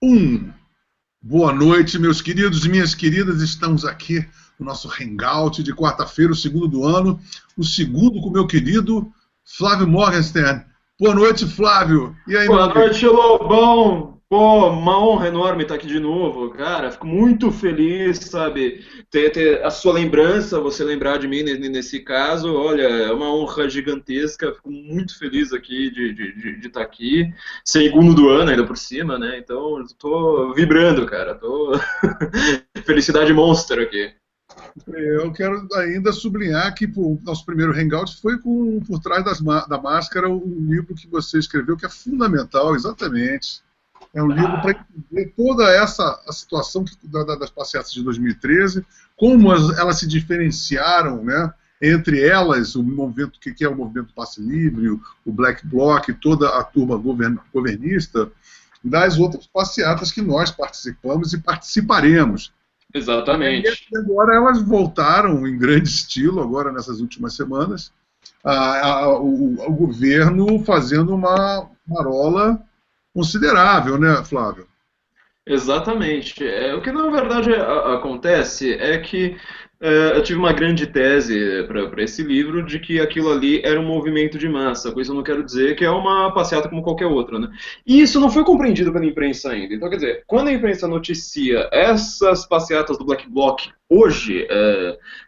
Um, boa noite, meus queridos e minhas queridas. Estamos aqui no nosso Hangout de quarta-feira, o segundo do ano. O segundo com o meu querido Flávio Morgenstern. Boa noite, Flávio. E aí, meu Boa amigo? noite, Lobão. Pô, uma honra enorme estar aqui de novo, cara. Fico muito feliz, sabe? Ter a sua lembrança, você lembrar de mim nesse caso. Olha, é uma honra gigantesca. Fico muito feliz aqui de estar aqui. Segundo do ano, ainda por cima, né? Então, eu tô vibrando, cara. Tô. Felicidade monstro aqui. Eu quero ainda sublinhar que o nosso primeiro Hangout foi com Por Trás da Máscara, um livro que você escreveu que é fundamental, exatamente. É um livro para entender toda a situação das passeatas de 2013, como elas se diferenciaram, né, entre elas, o movimento que é o movimento Passe Livre, o Black Bloc, toda a turma governista, das outras passeatas que nós participamos e participaremos. Exatamente. E agora elas voltaram em grande estilo, agora nessas últimas semanas, o governo fazendo uma marola considerável, né, Flávio? Exatamente. O que na verdade acontece é que eu tive uma grande tese para esse livro de que aquilo ali era um movimento de massa. Com isso eu não quero dizer que é uma passeata como qualquer outra, né? E isso não foi compreendido pela imprensa ainda. Então, quer dizer, quando a imprensa noticia essas passeatas do Black Bloc hoje,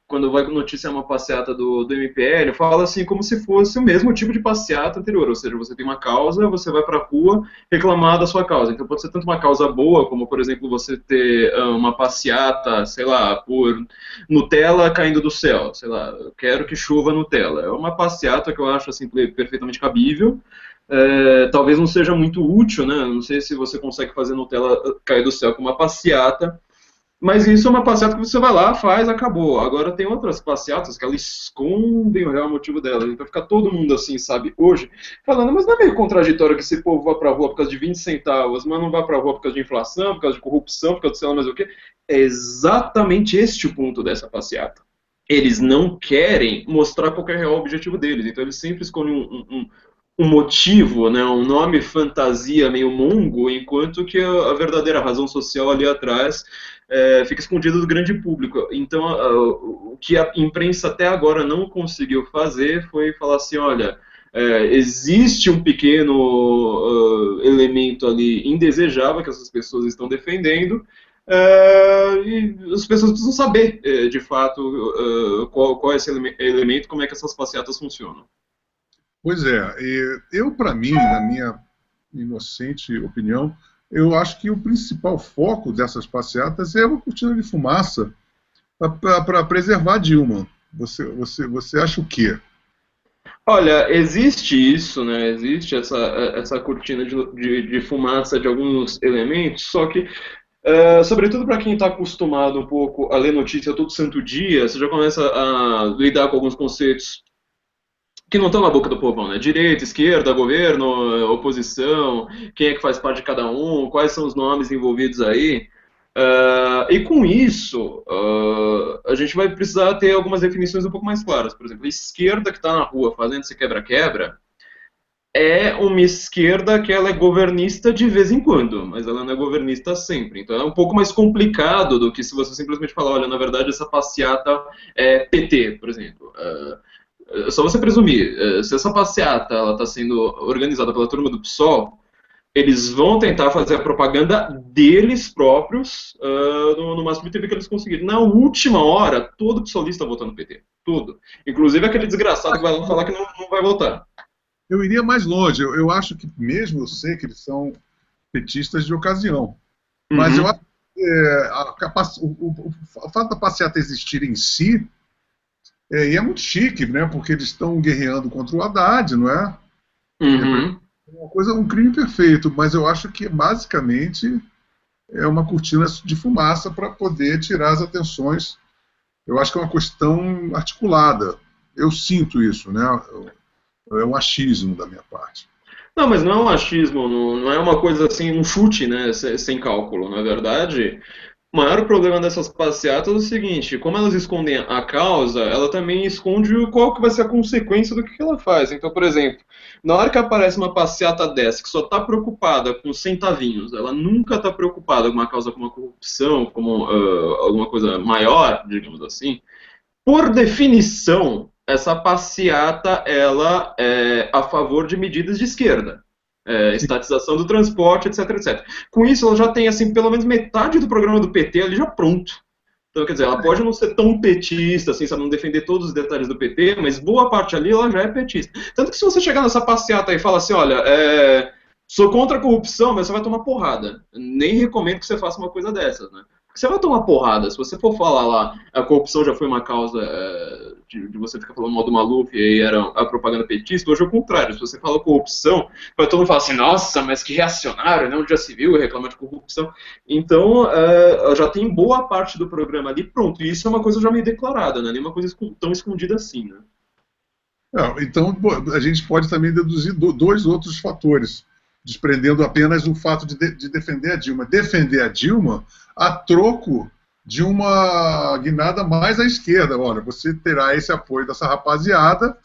quando vai noticiar uma passeata do MPL, fala assim como se fosse o mesmo tipo de passeata anterior. Ou seja, você tem uma causa, você vai para a rua reclamar da sua causa. Então pode ser tanto uma causa boa, como por exemplo você ter uma passeata, sei lá, por Nutella caindo do céu, sei lá, eu quero que chova Nutella. É uma passeata que eu acho assim perfeitamente cabível. Talvez não seja muito útil, né? Não sei se você consegue fazer Nutella cair do céu com uma passeata, mas isso é uma passeata que você vai lá, faz, acabou. Agora tem outras passeatas que elas escondem o real motivo delas. Então fica todo mundo assim, sabe, hoje, falando, mas não é meio contraditório que esse povo vá pra rua por causa de 20 centavos, mas não vá pra rua por causa de inflação, por causa de corrupção, por causa de sei lá mais o quê? É exatamente este o ponto dessa passeata. Eles não querem mostrar qual que é o real objetivo deles. Então eles sempre escolhem um motivo, né, um nome fantasia meio mongo, enquanto que a verdadeira razão social ali atrás fica escondida do grande público. Então, o que a imprensa até agora não conseguiu fazer foi falar assim, olha, existe um pequeno elemento ali indesejável que essas pessoas estão defendendo, e as pessoas precisam saber, de fato, qual é esse elemento, como é que essas passeatas funcionam. Pois é, eu, para mim, na minha inocente opinião, eu acho que o principal foco dessas passeatas é uma cortina de fumaça para preservar Dilma. Você acha o quê? Olha, existe isso, né? Existe essa cortina de fumaça de alguns elementos, só que, sobretudo para quem está acostumado um pouco a ler notícia todo santo dia, você já começa a lidar com alguns conceitos que não estão na boca do povão, né? Direita, esquerda, governo, oposição, quem é que faz parte de cada um, quais são os nomes envolvidos aí. E com isso, a gente vai precisar ter algumas definições um pouco mais claras. Por exemplo, a esquerda que está na rua fazendo esse quebra-quebra é uma esquerda que ela é governista de vez em quando, mas ela não é governista sempre. Então é um pouco mais complicado do que se você simplesmente falar, olha, na verdade essa passeata é PT, por exemplo. É só você presumir, se essa passeata ela está sendo organizada pela turma do PSOL, eles vão tentar fazer a propaganda deles próprios no máximo de tempo que eles conseguirem. Na última hora, todo psolista vota no PT. Tudo. Inclusive aquele desgraçado que vai lá falar que não vai votar. Eu iria mais longe. Eu acho que, mesmo eu sei que eles são petistas de ocasião, mas eu acho Uhum, que o fato da passeata existir em si, e é muito chique, né? Porque eles estão guerreando contra o Haddad, não é? uhum. Uma coisa, um crime perfeito, mas eu acho que basicamente é uma cortina de fumaça para poder tirar as atenções. Eu acho que é uma questão articulada. Eu sinto isso, né? É um achismo da minha parte. Não, mas não é um achismo, não é uma coisa assim, um chute, né, sem cálculo. Na verdade, O maior problema dessas passeatas é o seguinte, como elas escondem a causa, ela também esconde qual que vai ser a consequência do que ela faz. Então, por exemplo, na hora que aparece uma passeata dessa, que só está preocupada com centavinhos, ela nunca está preocupada com uma causa como a corrupção, como alguma coisa maior, digamos assim, por definição, essa passeata ela é a favor de medidas de esquerda. Estatização do transporte, etc, etc. Com isso, ela já tem, assim, pelo menos metade do programa do PT ali já pronto. Então, quer dizer, ela pode não ser tão petista, assim, sabe, não defender todos os detalhes do PT, mas boa parte ali ela já é petista. Tanto que se você chegar nessa passeata e falar assim, olha, sou contra a corrupção, mas você vai tomar porrada. Nem recomendo que você faça uma coisa dessas, né? Você vai tomar porrada. Se você for falar lá, a corrupção já foi uma causa de você ficar falando mal do Maluf e aí era a propaganda petista, hoje é o contrário. Se você fala corrupção, vai todo mundo falar assim, nossa, mas que reacionário, né? Onde já se viu reclamar de corrupção. Então, já tem boa parte do programa ali pronto. E isso é uma coisa já meio declarada, né? Nem uma coisa tão escondida assim, né? Então, a gente pode também deduzir dois outros fatores, desprendendo apenas o fato de defender a Dilma. Defender a Dilma a troco de uma guinada mais à esquerda. Olha, você terá esse apoio dessa rapaziada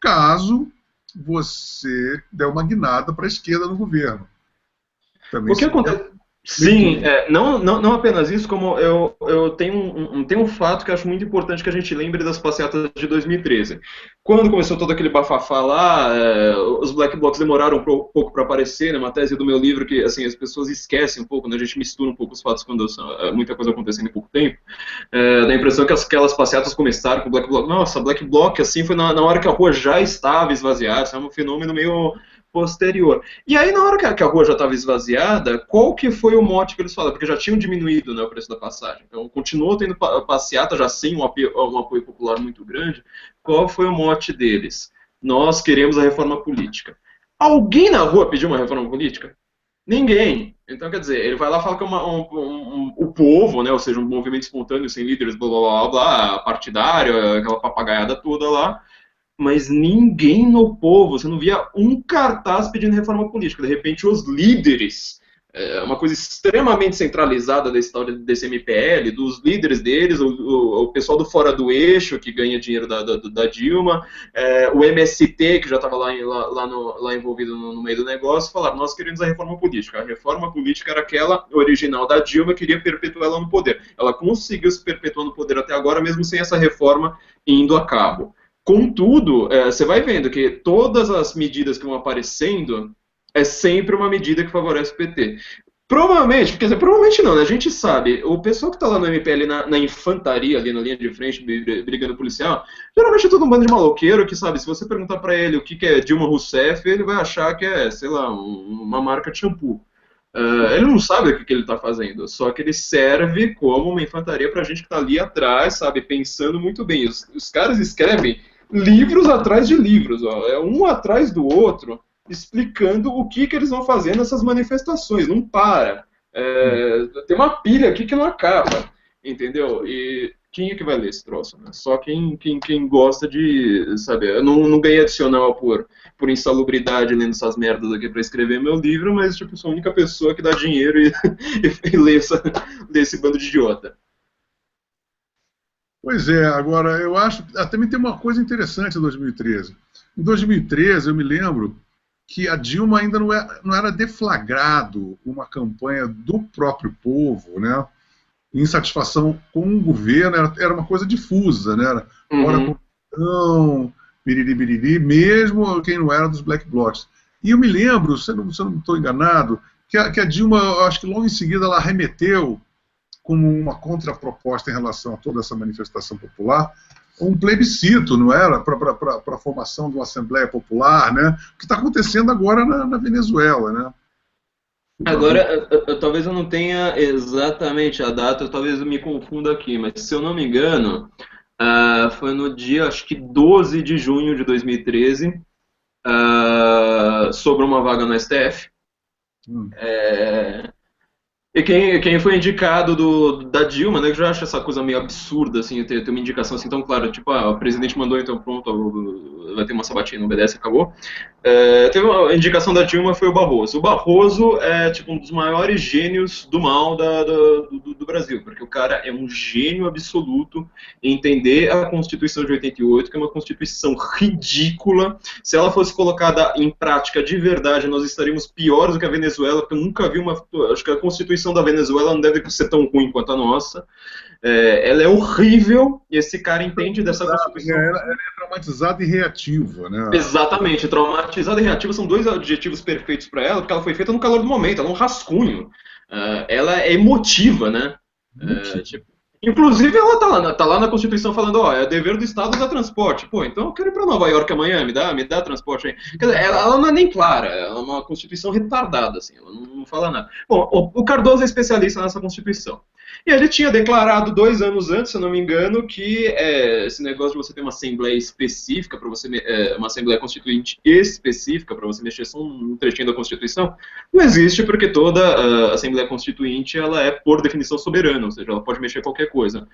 caso você der uma guinada para a esquerda no governo. Também O que acontece? Sim, não apenas isso, como eu tenho um fato que eu acho muito importante que a gente lembre das passeatas de 2013. Quando começou todo aquele bafafá lá, os black blocs demoraram um pouco para aparecer, né, uma tese do meu livro que assim, as pessoas esquecem um pouco, né, a gente mistura um pouco os fatos quando muita coisa acontecendo em pouco tempo. Dá a impressão que aquelas passeatas começaram com o black bloc. Nossa, black bloc assim foi na hora que a rua já estava esvaziada, isso é um fenômeno meio posterior. E aí, na hora que a rua já estava esvaziada, qual que foi o mote que eles falaram? Porque já tinham diminuído, né, o preço da passagem. Então, continuou tendo passeata, já sem um apoio popular muito grande. Qual foi o mote deles? Nós queremos a reforma política. Alguém na rua pediu uma reforma política? Ninguém. Então, quer dizer, ele vai lá e fala que é o povo, né, ou seja, um movimento espontâneo, sem líderes, blá, blá, blá, blá, partidário, aquela papagaiada toda lá, mas ninguém no povo, você não via um cartaz pedindo reforma política. De repente, os líderes, uma coisa extremamente centralizada desse MPL, dos líderes deles, o pessoal do Fora do Eixo, que ganha dinheiro da Dilma, o MST, que já estava lá envolvido no meio do negócio, falaram, nós queremos a reforma política. A reforma política era aquela original da Dilma, queria perpetuar ela no poder. Ela conseguiu se perpetuar no poder até agora, mesmo sem essa reforma indo a cabo. Contudo, você vai vendo que todas as medidas que vão aparecendo é sempre uma medida que favorece o PT. Provavelmente, quer dizer, provavelmente não, né? A gente sabe, o pessoal que está lá no MPL na infantaria, ali na linha de frente, brigando policial, geralmente é todo um bando de maloqueiro que, sabe, se você perguntar para ele o que é Dilma Rousseff, ele vai achar que é, sei lá, uma marca de shampoo. Ele não sabe o que ele está fazendo, só que ele serve como uma infantaria para a gente que está ali atrás, sabe, pensando muito bem. Os caras escrevem livros atrás de livros, ó, um atrás do outro, explicando o que eles vão fazer nessas manifestações, não para. Tem uma pilha aqui que não acaba, entendeu? E quem é que vai ler esse troço? Né? Só quem gosta de, sabe, eu não ganhei adicional por insalubridade lendo essas merdas aqui para escrever meu livro, mas tipo, sou a única pessoa que dá dinheiro e lê esse bando de idiota. Pois é, agora eu acho. Também tem uma coisa interessante em 2013. Em 2013, eu me lembro que a Dilma ainda não era deflagrado uma campanha do próprio povo, né? Insatisfação com o governo, era uma coisa difusa, né? Era corrupção, biriri, biriri, mesmo quem não era dos black blocs. E eu me lembro, se eu não estou enganado, que a Dilma, acho que logo em seguida, ela remeteu como uma contraproposta em relação a toda essa manifestação popular, um plebiscito, não era? Para a formação de uma Assembleia Popular, né? O que está acontecendo agora na Venezuela, né? Agora, talvez eu não tenha exatamente a data, talvez eu me confunda aqui, mas se eu não me engano, foi no dia, acho que 12 de junho de 2013, sobre uma vaga no STF. E quem foi indicado da Dilma, né, que eu já acho essa coisa meio absurda, assim, ter uma indicação assim tão clara, tipo, o presidente mandou, então pronto, vai ter uma sabatina, não obedece, acabou. Teve a indicação da Dilma, foi o Barroso. O Barroso é, tipo, um dos maiores gênios do mal do Brasil, porque o cara é um gênio absoluto em entender a Constituição de 88, que é uma Constituição ridícula. Se ela fosse colocada em prática de verdade, nós estaríamos piores do que a Venezuela, porque eu nunca vi uma... Acho que a Constituição da Venezuela não deve ser tão ruim quanto a nossa. Ela é horrível, e esse cara entende dessa Constituição. Ela é traumatizada e reativa, né? Exatamente, traumatizada e reativa são dois adjetivos perfeitos para ela, porque ela foi feita no calor do momento, ela é um rascunho. Ela é emotiva, né? Tipo, inclusive, ela tá lá na Constituição falando, ó, é dever do Estado usar transporte. Pô, então eu quero ir para Nova York amanhã, me dá transporte aí. Quer dizer, ela não é nem clara, ela é uma Constituição retardada, assim, ela não fala nada. Bom, o Cardoso é especialista nessa Constituição. E ele tinha declarado 2 anos antes, se eu não me engano, que esse negócio de você ter uma Assembleia específica, para você uma Assembleia Constituinte específica para você mexer só um trechinho da Constituição, não existe porque toda Assembleia Constituinte ela é, por definição, soberana, ou seja, ela pode mexer qualquer coisa.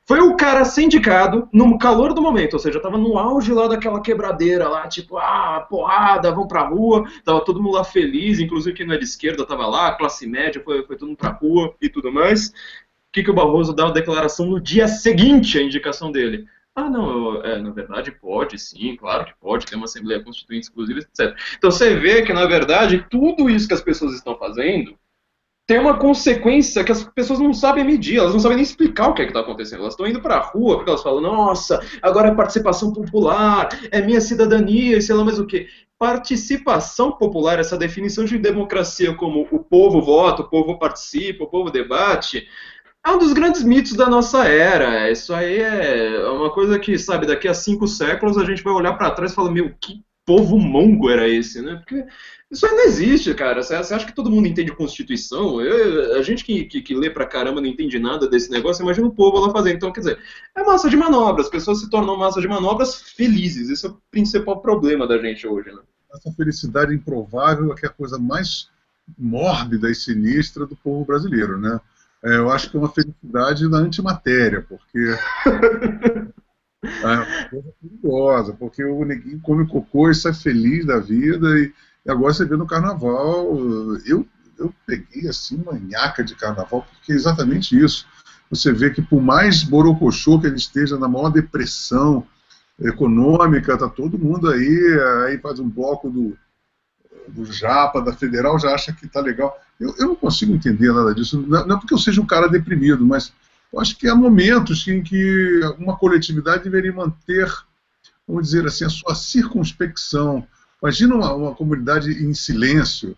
Foi o cara sindicado no calor do momento, ou seja, tava no auge lá daquela quebradeira lá, tipo, porrada, vamos pra rua, tava todo mundo lá feliz, inclusive quem não é de esquerda tava lá, a classe média foi todo mundo pra rua e tudo mais. Que o Barroso dá a declaração no dia seguinte à indicação dele? Não, na verdade pode, sim, claro que pode, ter uma Assembleia Constituinte exclusiva, etc. Então você vê que, na verdade, tudo isso que as pessoas estão fazendo tem uma consequência que as pessoas não sabem medir, elas não sabem nem explicar o que é que está acontecendo. Elas estão indo para a rua porque elas falam, nossa, agora é participação popular, é minha cidadania, sei lá mais o quê. Participação popular, essa definição de democracia como o povo vota, o povo participa, o povo debate, é um dos grandes mitos da nossa era. Isso aí é uma coisa que, sabe, daqui a 5 séculos a gente vai olhar para trás e falar, meu, que povo mongo era esse, né? Porque isso aí não existe, cara. Você acha que todo mundo entende Constituição? A gente que lê pra caramba não entende nada desse negócio, imagina o povo lá fazendo. Então, quer dizer, é massa de manobra. As pessoas se tornam massa de manobras felizes. Esse é o principal problema da gente hoje, né? Essa felicidade improvável é que é a coisa mais mórbida e sinistra do povo brasileiro, né? Eu acho que é uma felicidade da antimatéria, porque é uma coisa perigosa, porque o neguinho come cocô e sai feliz da vida, e agora você vê no carnaval, eu peguei assim uma nhaca de carnaval, porque é exatamente isso. Você vê que por mais borocochô que ele esteja na maior depressão econômica, tá todo mundo aí faz um bloco do Japa, da Federal, já acha que está legal. Eu não consigo entender nada disso, não é porque eu seja um cara deprimido, mas eu acho que há momentos em que uma coletividade deveria manter, vamos dizer assim, a sua circunspecção. Imagina uma comunidade em silêncio,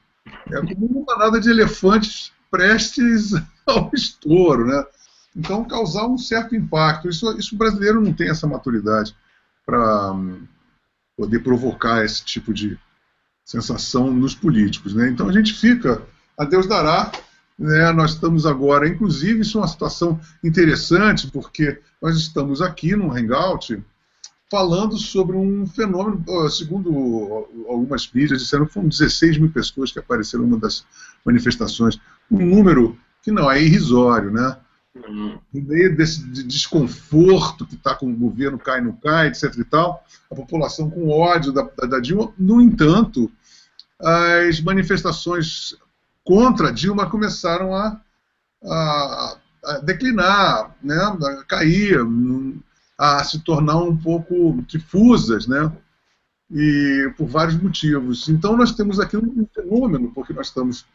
é como uma manada de elefantes prestes ao estouro, né? Então, causar um certo impacto. Isso o brasileiro não tem essa maturidade para poder provocar esse tipo de sensação nos políticos, né? Então a gente fica, a Deus dará, né? Nós estamos agora, inclusive, isso é uma situação interessante, porque nós estamos aqui no Hangout falando sobre um fenômeno, segundo algumas mídias, disseram que foram 16 mil pessoas que apareceram numa das manifestações, um número que não é irrisório, né? No meio desse desconforto que está com o governo cai, não cai, etc e tal, a população com ódio da Dilma. No entanto, as manifestações contra a Dilma começaram a declinar, né, a cair, a se tornar um pouco difusas, né, e por vários motivos. Então nós temos aqui um fenômeno, porque nós estamos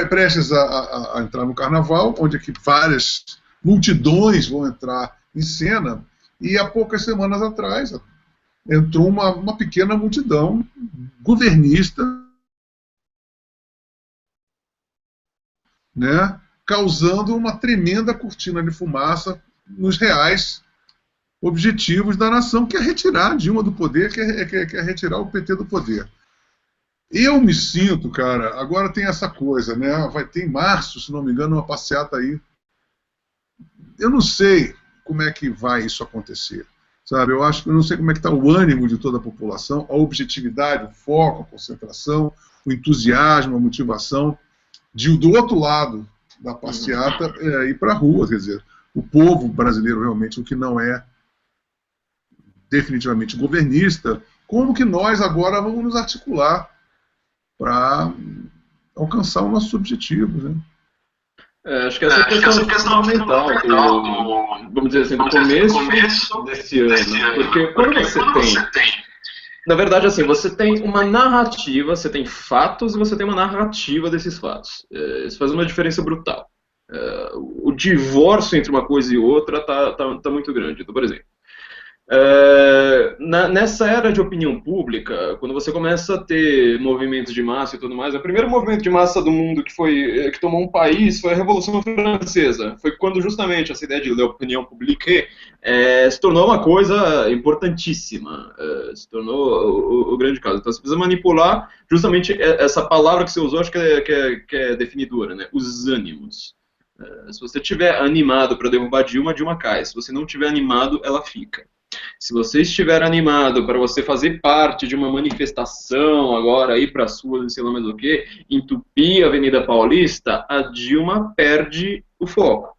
prestes a entrar no carnaval, onde aqui várias multidões vão entrar em cena, e há poucas semanas atrás entrou uma pequena multidão governista, né, causando uma tremenda cortina de fumaça nos reais objetivos da nação, que é retirar a Dilma do poder, que é retirar o PT do poder. Eu me sinto, cara, agora tem essa coisa, né? Vai ter em março, se não me engano, uma passeata aí. Eu não sei como é que vai isso acontecer, sabe? Eu acho que eu não sei como é que está o ânimo de toda a população, a objetividade, o foco, a concentração, o entusiasmo, a motivação do outro lado da passeata ir para a rua, quer dizer, o povo brasileiro realmente, o que não é definitivamente governista, como que nós agora vamos nos articular para alcançar os nossos objetivos, né? Acho que essa questão é fundamental vamos dizer assim, do começo desse ano. Porque quando você tem, na verdade, assim, você tem uma narrativa, você tem fatos e você tem uma narrativa desses fatos. Isso faz uma diferença brutal. O divórcio entre uma coisa e outra tá muito grande. Então, por exemplo, nessa era de opinião pública, quando você começa a ter movimentos de massa e tudo mais, o primeiro movimento de massa do mundo que tomou um país foi a Revolução Francesa. Foi quando justamente essa ideia de opinião publique se tornou uma coisa importantíssima, se tornou o grande caso. Então você precisa manipular justamente essa palavra que você usou, acho que é definidora, né? Os ânimos. Se você estiver animado para derrubar Dilma, Dilma cai. Se você não estiver animado, ela fica. Se você estiver animado para você fazer parte de uma manifestação agora, ir para as ruas, sei lá mais o que, entupir a Avenida Paulista, a Dilma perde o foco.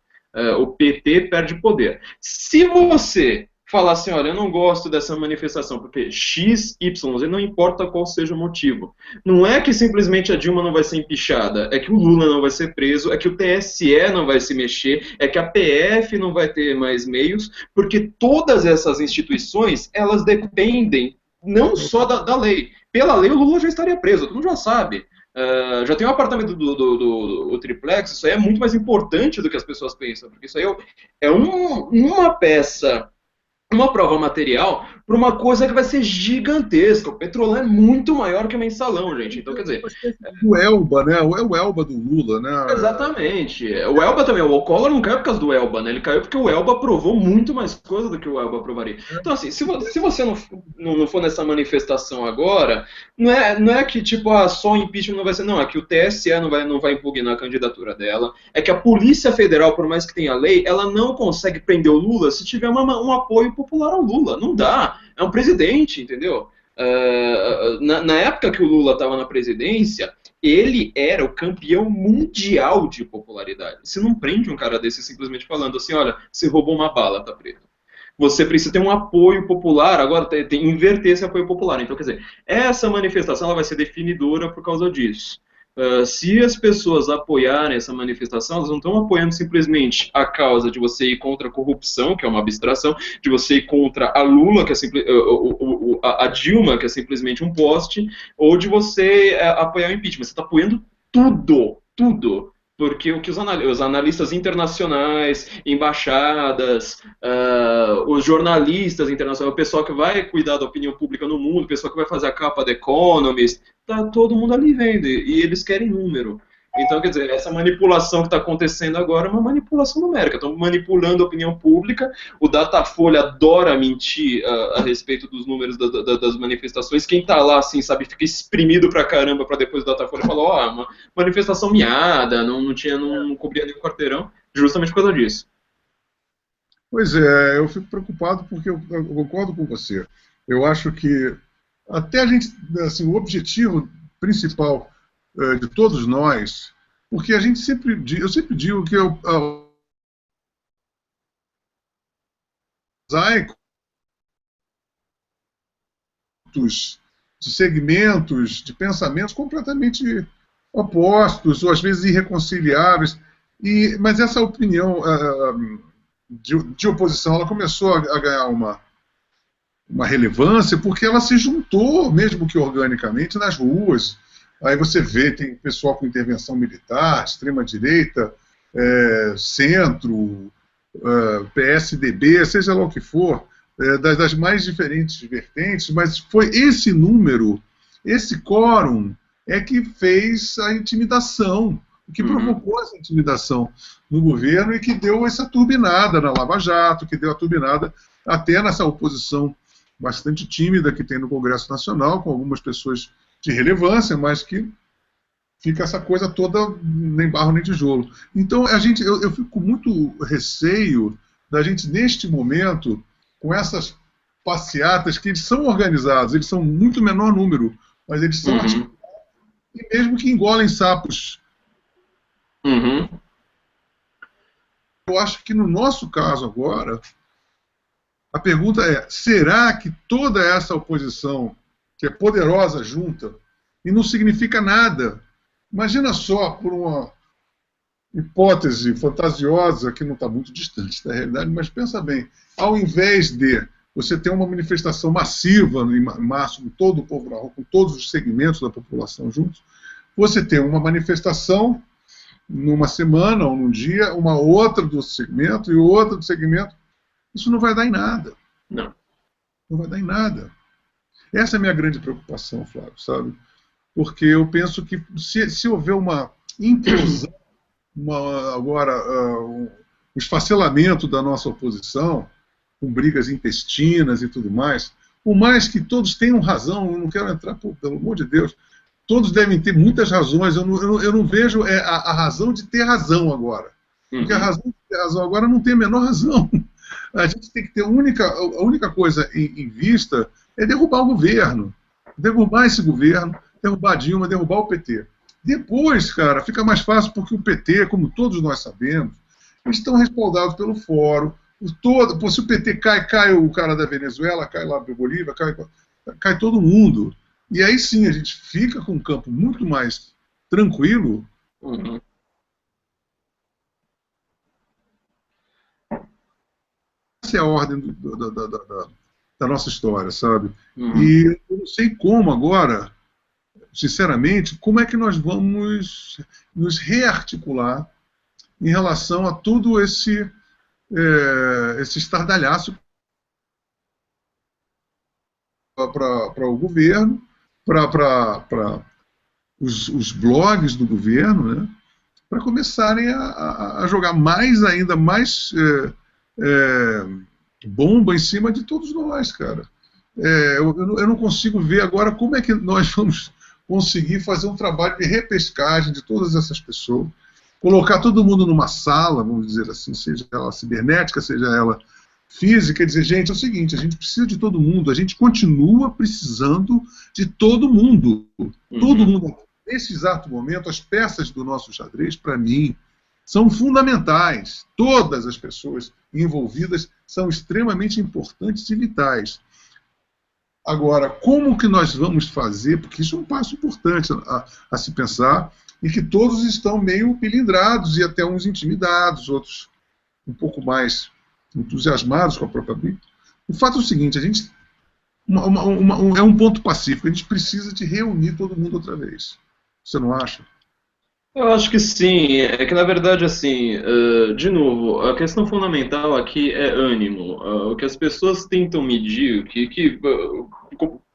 O PT perde poder. Se você falar assim, olha, eu não gosto dessa manifestação, porque X, Y, Z, não importa qual seja o motivo. Não é que simplesmente a Dilma não vai ser empichada, é que o Lula não vai ser preso, é que o TSE não vai se mexer, é que a PF não vai ter mais meios, porque todas essas instituições, elas dependem não só da lei. Pela lei, o Lula já estaria preso, todo mundo já sabe. Já tem um apartamento do triplex, isso aí é muito mais importante do que as pessoas pensam, porque isso aí uma peça, uma prova material para uma coisa que vai ser gigantesca. O Petrolão é muito maior que o Mensalão, gente. Então, quer dizer... O Elba, né? O Elba do Lula, né? Exatamente. O Elba também. O Collor não caiu por causa do Elba, né? Ele caiu porque o Elba provou muito mais coisa do que o Elba provaria. Então, assim, se você não for nessa manifestação agora, não é que, tipo, só o impeachment não vai ser... Não, é que o TSE não vai impugnar a candidatura dela. É que a Polícia Federal, por mais que tenha lei, ela não consegue prender o Lula se tiver um apoio popular ao Lula. Não dá. É um presidente, entendeu? Na época que o Lula estava na presidência, ele era o campeão mundial de popularidade. Você não prende um cara desse simplesmente falando assim, olha, você roubou uma bala, tá preso. Você precisa ter um apoio popular, agora tem inverter esse apoio popular. Então, quer dizer, essa manifestação ela vai ser definidora por causa disso. Se as pessoas apoiarem essa manifestação, elas não estão apoiando simplesmente a causa de você ir contra a corrupção, que é uma abstração, de você ir contra a Lula, que é a Dilma, que é simplesmente um poste, ou de você apoiar o impeachment. Você está apoiando tudo. Porque o que os analistas internacionais, embaixadas, os jornalistas internacionais, o pessoal que vai cuidar da opinião pública no mundo, o pessoal que vai fazer a capa da Economist, tá todo mundo ali vendo, e eles querem número. Então, quer dizer, essa manipulação que está acontecendo agora é uma manipulação numérica. Estão manipulando a opinião pública. O Datafolha adora mentir a respeito dos números das manifestações. Quem está lá, assim, sabe, fica exprimido pra caramba para depois o Datafolha falar, ó, uma manifestação miada, não cobria nem o quarteirão, justamente por causa disso. Pois é, eu fico preocupado porque eu concordo com você. Eu acho que até a gente, assim, o objetivo principal de todos nós, porque eu sempre digo que mosaicos de segmentos, de pensamentos completamente opostos, ou às vezes irreconciliáveis, mas essa opinião de oposição, ela começou a ganhar uma relevância porque ela se juntou, mesmo que organicamente, nas ruas. Aí você vê, tem pessoal com intervenção militar, extrema-direita, centro, PSDB, seja lá o que for, das mais diferentes vertentes, mas foi esse número, esse quórum, que fez a intimidação, que provocou essa intimidação no governo e que deu essa turbinada na Lava Jato, que deu a turbinada até nessa oposição bastante tímida que tem no Congresso Nacional, com algumas pessoas de relevância, mas que fica essa coisa toda nem barro nem tijolo. Então, eu fico com muito receio da gente, neste momento, com essas passeatas, que eles são organizados, eles são muito menor número, mas eles são articulados, e mesmo que engolem sapos. Eu acho que no nosso caso agora, a pergunta é, será que toda essa oposição, que é poderosa junta, e não significa nada, imagina só, por hipótese fantasiosa que não está muito distante da realidade, mas pensa bem, ao invés de você ter uma manifestação massiva em março, com todo o povo na rua, com todos os segmentos da população juntos, você tem uma manifestação numa semana ou num dia, uma outra do segmento e outra do segmento. Isso não vai dar em nada. Não. Não vai dar em nada. Essa é a minha grande preocupação, Flávio, sabe? Porque eu penso que se houver uma implosão, agora, um esfacelamento da nossa oposição, com brigas intestinas e tudo mais, por mais que todos tenham razão, eu não quero entrar, pelo amor de Deus, todos devem ter muitas razões, eu não vejo a razão de ter razão agora. Porque a razão de ter razão agora não tem a menor razão. A gente tem que ter a única coisa em vista é derrubar o governo, derrubar esse governo, derrubar a Dilma, derrubar o PT. Depois, cara, fica mais fácil porque o PT, como todos nós sabemos, eles estão respaldados pelo Fórum. Se o PT cai o cara da Venezuela, cai lá da Bolívia, cai todo mundo. E aí sim a gente fica com um campo muito mais tranquilo. Uhum. Essa é a ordem da nossa história, sabe? Uhum. E eu não sei como agora, sinceramente, como é que nós vamos nos rearticular em relação a todo esse estardalhaço para o governo, para os blogs do governo, né, para começarem a jogar ainda mais bomba em cima de todos nós, cara. Eu não consigo ver agora como é que nós vamos conseguir fazer um trabalho de repescagem de todas essas pessoas, colocar todo mundo numa sala, vamos dizer assim, seja ela cibernética, seja ela física, e dizer, gente, é o seguinte, a gente precisa de todo mundo, a gente continua precisando de todo mundo. Uhum. Todo mundo. Nesse exato momento, as peças do nosso xadrez, para mim, são fundamentais. Todas as pessoas envolvidas são extremamente importantes e vitais. Agora, como que nós vamos fazer, porque isso é um passo importante a se pensar, e que todos estão meio pilindrados e até uns intimidados, outros um pouco mais entusiasmados com a própria briga. O fato é o seguinte, a gente é um ponto pacífico, a gente precisa de reunir todo mundo outra vez. Você não acha? Eu acho que sim, é que na verdade assim, de novo, a questão fundamental aqui é ânimo. O que as pessoas tentam medir,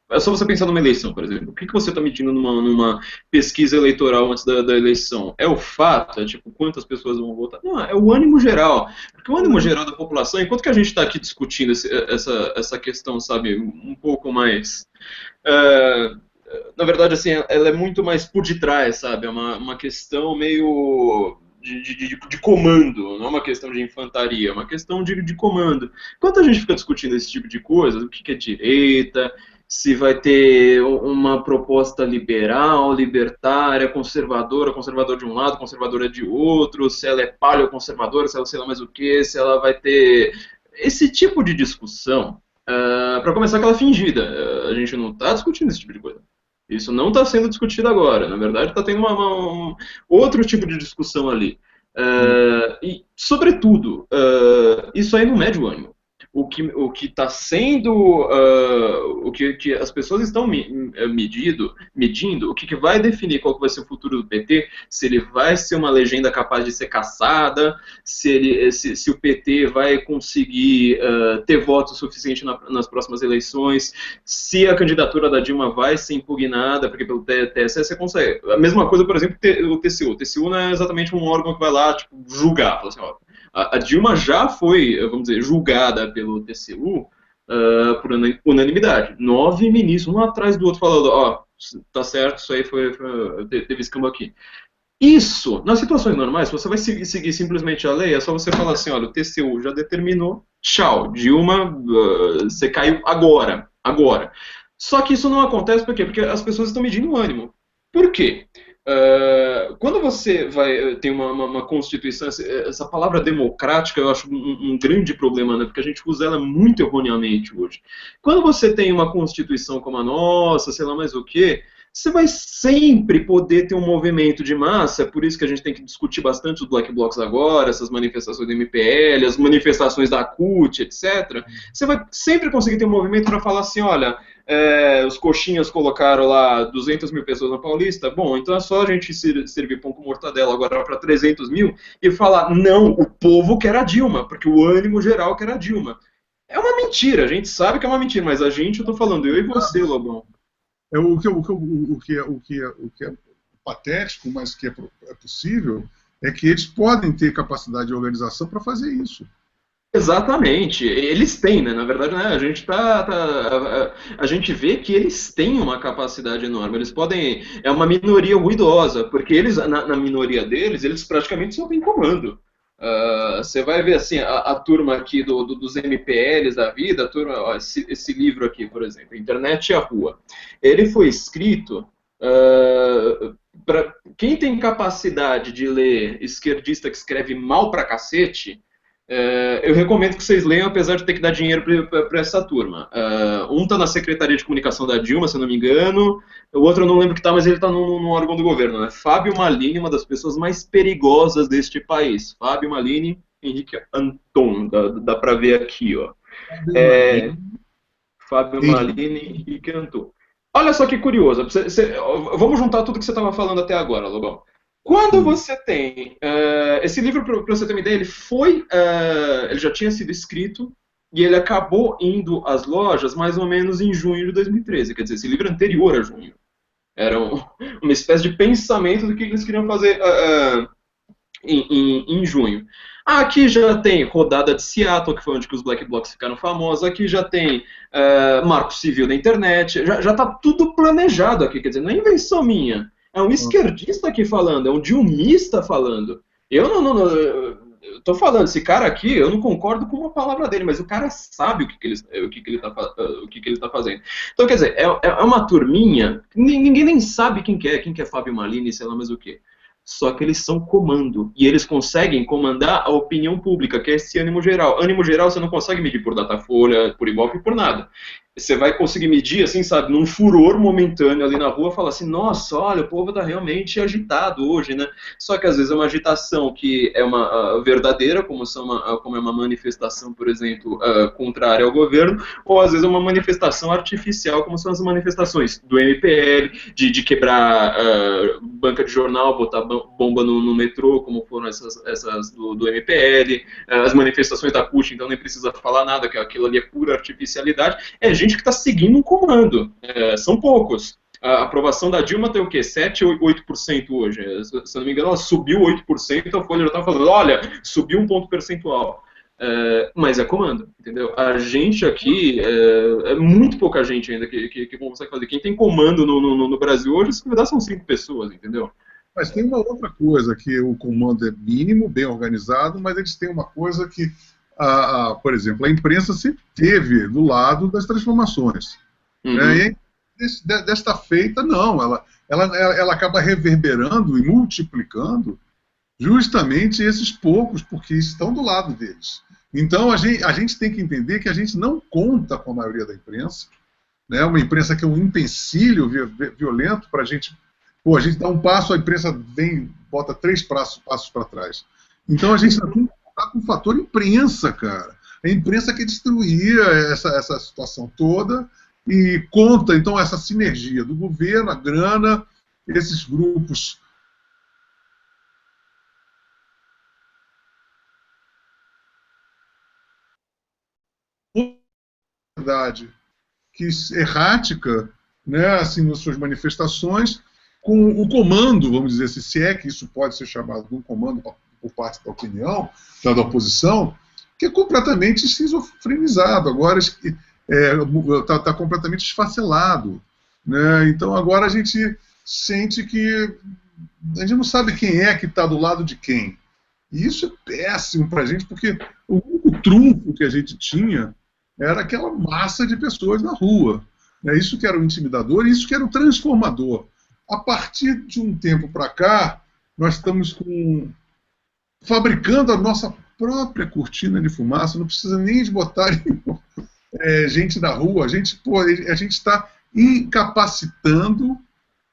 é só você pensar numa eleição, por exemplo. O que você está medindo numa pesquisa eleitoral antes da eleição? É o fato? É tipo, quantas pessoas vão votar? Não, é o ânimo geral. Porque o ânimo geral da população, enquanto que a gente está aqui discutindo essa questão, sabe, um pouco mais... na verdade, assim, ela é muito mais por detrás, sabe? É uma questão meio de comando, não é uma questão de infantaria, é uma questão de comando. Enquanto a gente fica discutindo esse tipo de coisa, o que é direita, se vai ter uma proposta liberal, libertária, conservadora de um lado, conservadora de outro, se ela é paleoconservadora, se ela sei lá mais o que, se ela vai ter... Esse tipo de discussão, para começar, aquela fingida. A gente não está discutindo esse tipo de coisa. Isso não está sendo discutido agora. Na verdade, está tendo outro tipo de discussão ali. E, sobretudo, isso aí não mede o ânimo. O que está sendo, o que as pessoas estão medindo, o que vai definir qual que vai ser o futuro do PT, se ele vai ser uma legenda capaz de ser caçada, se o PT vai conseguir ter voto suficiente nas próximas eleições, se a candidatura da Dilma vai ser impugnada, porque pelo TSE você consegue. A mesma coisa, por exemplo, o TCU. O TCU não é exatamente um órgão que vai lá tipo, julgar, fala assim, ó, a Dilma já foi, vamos dizer, julgada pelo TCU por unanimidade. 9 ministros, um atrás do outro, falando, ó, tá certo, isso aí teve escambo aqui. Isso, nas situações normais, você vai seguir simplesmente a lei, é só você falar assim, olha, o TCU já determinou, tchau, Dilma, você caiu agora. Só que isso não acontece por quê? Porque as pessoas estão medindo o ânimo. Por quê? Quando você tem uma constituição, essa palavra democrática eu acho um grande problema, né? Porque a gente usa ela muito erroneamente hoje. Quando você tem uma constituição como a nossa, sei lá mais o quê, você vai sempre poder ter um movimento de massa, por isso que a gente tem que discutir bastante os Black Blocs agora, essas manifestações do MPL, as manifestações da CUT, etc. Você vai sempre conseguir ter um movimento para falar assim, olha, os coxinhas colocaram lá 200 mil pessoas na Paulista, bom, então é só a gente servir pão com mortadela agora para 300 mil e falar, não, o povo quer a Dilma, porque o ânimo geral quer a Dilma. É uma mentira, a gente sabe que é uma mentira, mas a gente, eu tô falando, eu e você, Lobão. O que é patético, mas que é possível, é que eles podem ter capacidade de organização para fazer isso. Exatamente, eles têm, né? Na verdade, né, a gente vê que eles têm uma capacidade enorme. Eles podem, é uma minoria ruidosa, porque eles, na minoria deles, eles praticamente só têm comando. Você vai ver assim a turma aqui dos MPLs da vida, a turma, ó, esse livro aqui, por exemplo, Internet e a Rua. Ele foi escrito para quem tem capacidade de ler esquerdista que escreve mal pra cacete. Eu recomendo que vocês leiam, apesar de ter que dar dinheiro para essa turma. Um está na Secretaria de Comunicação da Dilma, se eu não me engano. O outro eu não lembro que está, mas ele está num órgão do governo. Né? Fábio Malini, uma das pessoas mais perigosas deste país. Fábio Malini, Henrique Anton, dá para ver aqui. Ó. Fábio Malini, Henrique Anton. Olha só que curioso. Vamos juntar tudo que você estava falando até agora, Lobão. Quando você tem esse livro, para você ter uma ideia, ele já tinha sido escrito e ele acabou indo às lojas mais ou menos em junho de 2013. Quer dizer, esse livro é anterior a junho. Era uma espécie de pensamento do que eles queriam fazer em junho. Aqui já tem Rodada de Seattle, que foi onde que os Black Blocs ficaram famosos. Aqui já tem Marco Civil da Internet. Já está tudo planejado aqui. Quer dizer, não é invenção minha. É um esquerdista aqui falando, é um dilmista falando. Eu tô falando, esse cara aqui, eu não concordo com uma palavra dele, mas o cara sabe o que ele tá fazendo. Então, quer dizer, é uma turminha, ninguém nem sabe quem que é Fábio Malini, sei lá mais o quê. Só que eles são comando, e eles conseguem comandar a opinião pública, que é esse ânimo geral. Ânimo geral você não consegue medir por Datafolha, por Ibope, por nada. Você vai conseguir medir, assim, sabe, num furor momentâneo ali na rua, falar assim, nossa, olha, o povo tá realmente agitado hoje, né? Só que às vezes é uma agitação que é uma verdadeira, como é uma manifestação, por exemplo, contrária ao governo, ou às vezes é uma manifestação artificial, como são as manifestações do MPL, de quebrar banca de jornal, botar bomba no metrô, como foram essas do MPL, as manifestações da CUT, então nem precisa falar nada, que aquilo ali é pura artificialidade. É gente que está seguindo um comando. São poucos. A aprovação da Dilma tem o quê? 7 ou 8% hoje. Se eu não me engano, ela subiu 8%, a Folha já estava falando, olha, subiu um ponto percentual. Mas é comando, entendeu? A gente aqui, é muito pouca gente ainda que consegue fazer. Quem tem comando no Brasil hoje, se cuidar, são 5 pessoas, entendeu? Mas tem uma outra coisa, que o comando é mínimo, bem organizado, mas eles têm uma coisa que por exemplo, a imprensa sempre esteve do lado das transformações. Né? E desta feita, não. Ela acaba reverberando e multiplicando justamente esses poucos, porque estão do lado deles. Então, a gente tem que entender que a gente não conta com a maioria da imprensa. Né? Uma imprensa que é um empecilho violento para a gente... Pô, a gente dá um passo, a imprensa vem, bota 3 passos para trás. Então, a gente não tá com o fator imprensa, cara. A imprensa que destruía essa situação toda e conta, então, essa sinergia do governo, a grana, esses grupos. Verdade que errática, né, assim, nas suas manifestações, com o comando, vamos dizer assim, se é que isso pode ser chamado de um comando por parte da opinião, da oposição, que é completamente esquizofrenizado, agora está completamente esfacelado. Né? Então agora a gente sente que a gente não sabe quem é que está do lado de quem. E isso é péssimo para a gente, porque o único trunfo que a gente tinha era aquela massa de pessoas na rua. Né? Isso que era o intimidador e isso que era o transformador. A partir de um tempo para cá, nós estamos fabricando a nossa própria cortina de fumaça, não precisa nem de botar gente na rua, a gente está incapacitando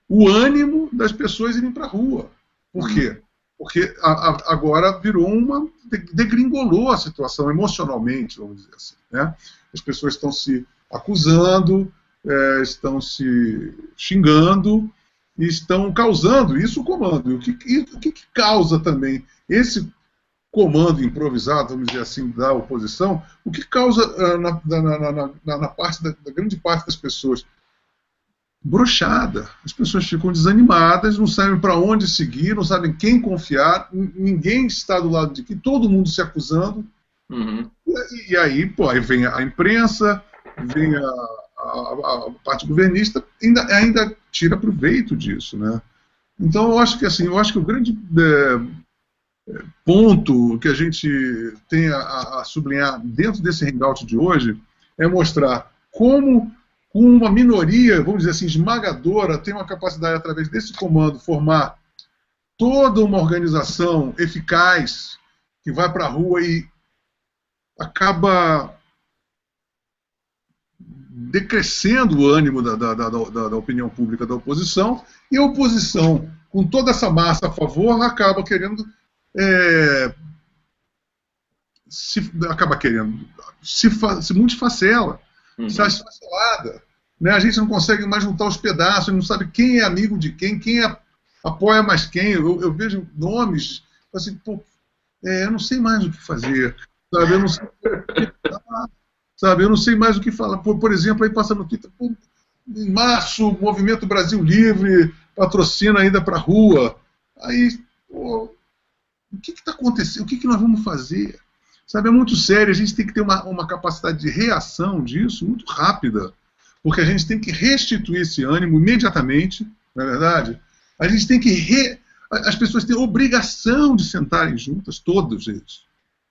o ânimo das pessoas irem para a rua. Por quê? Porque agora virou degringolou a situação emocionalmente, vamos dizer assim, né? As pessoas estão se acusando, estão se xingando e estão causando isso o comando. E o que causa também esse comando improvisado, vamos dizer assim, da oposição? O que causa na parte da grande parte das pessoas? Brochada. As pessoas ficam desanimadas, não sabem para onde seguir, não sabem quem confiar, ninguém está do lado de quem, todo mundo se acusando. Uhum. E aí, pô, aí vem a imprensa, vem a parte governista, ainda tira proveito disso, né? Então eu acho que assim, o grande ponto que a gente tem a sublinhar dentro desse hangout de hoje é mostrar como uma minoria, vamos dizer assim, esmagadora, tem uma capacidade, através desse comando, formar toda uma organização eficaz que vai para a rua e acaba decrescendo o ânimo da opinião pública da oposição, e a oposição, com toda essa massa a favor, acaba querendo se multifacela, se esfacelada. Né? A gente não consegue mais juntar os pedaços, não sabe quem é amigo de quem apoia mais quem. Eu vejo nomes, assim, pô, eu não sei mais o que fazer, sabe? Eu não sei, sabe? Eu não sei mais o que falar. Por exemplo, aí passa no Twitter, pô, em março, o Movimento Brasil Livre patrocina ainda para a rua. Aí, pô, o que está acontecendo? O que nós vamos fazer? Sabe, é muito sério, a gente tem que ter uma capacidade de reação disso muito rápida, porque a gente tem que restituir esse ânimo imediatamente, não é verdade? A gente tem que... As pessoas têm obrigação de sentarem juntas, todos eles.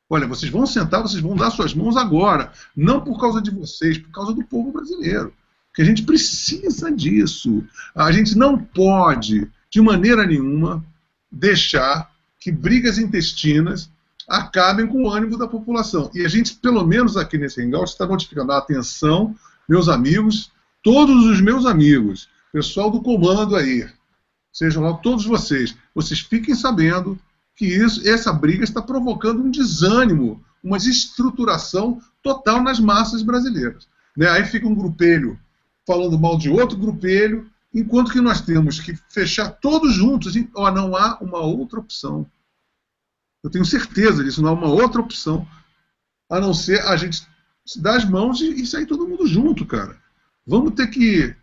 Olha, vocês vão sentar, vocês vão dar suas mãos agora, não por causa de vocês, por causa do povo brasileiro. Porque a gente precisa disso. A gente não pode, de maneira nenhuma, deixar que brigas intestinas acabem com o ânimo da população. E a gente, pelo menos aqui nesse hangout, está notificando. Atenção, meus amigos, todos os meus amigos, pessoal do comando aí, sejam lá todos vocês fiquem sabendo que essa briga está provocando um desânimo, uma desestruturação total nas massas brasileiras. Né? Aí fica um grupelho falando mal de outro grupelho, enquanto que nós temos que fechar todos juntos. Não há uma outra opção. Eu tenho certeza disso, não há uma outra opção a não ser a gente se dar as mãos e sair todo mundo junto, cara. Vamos ter que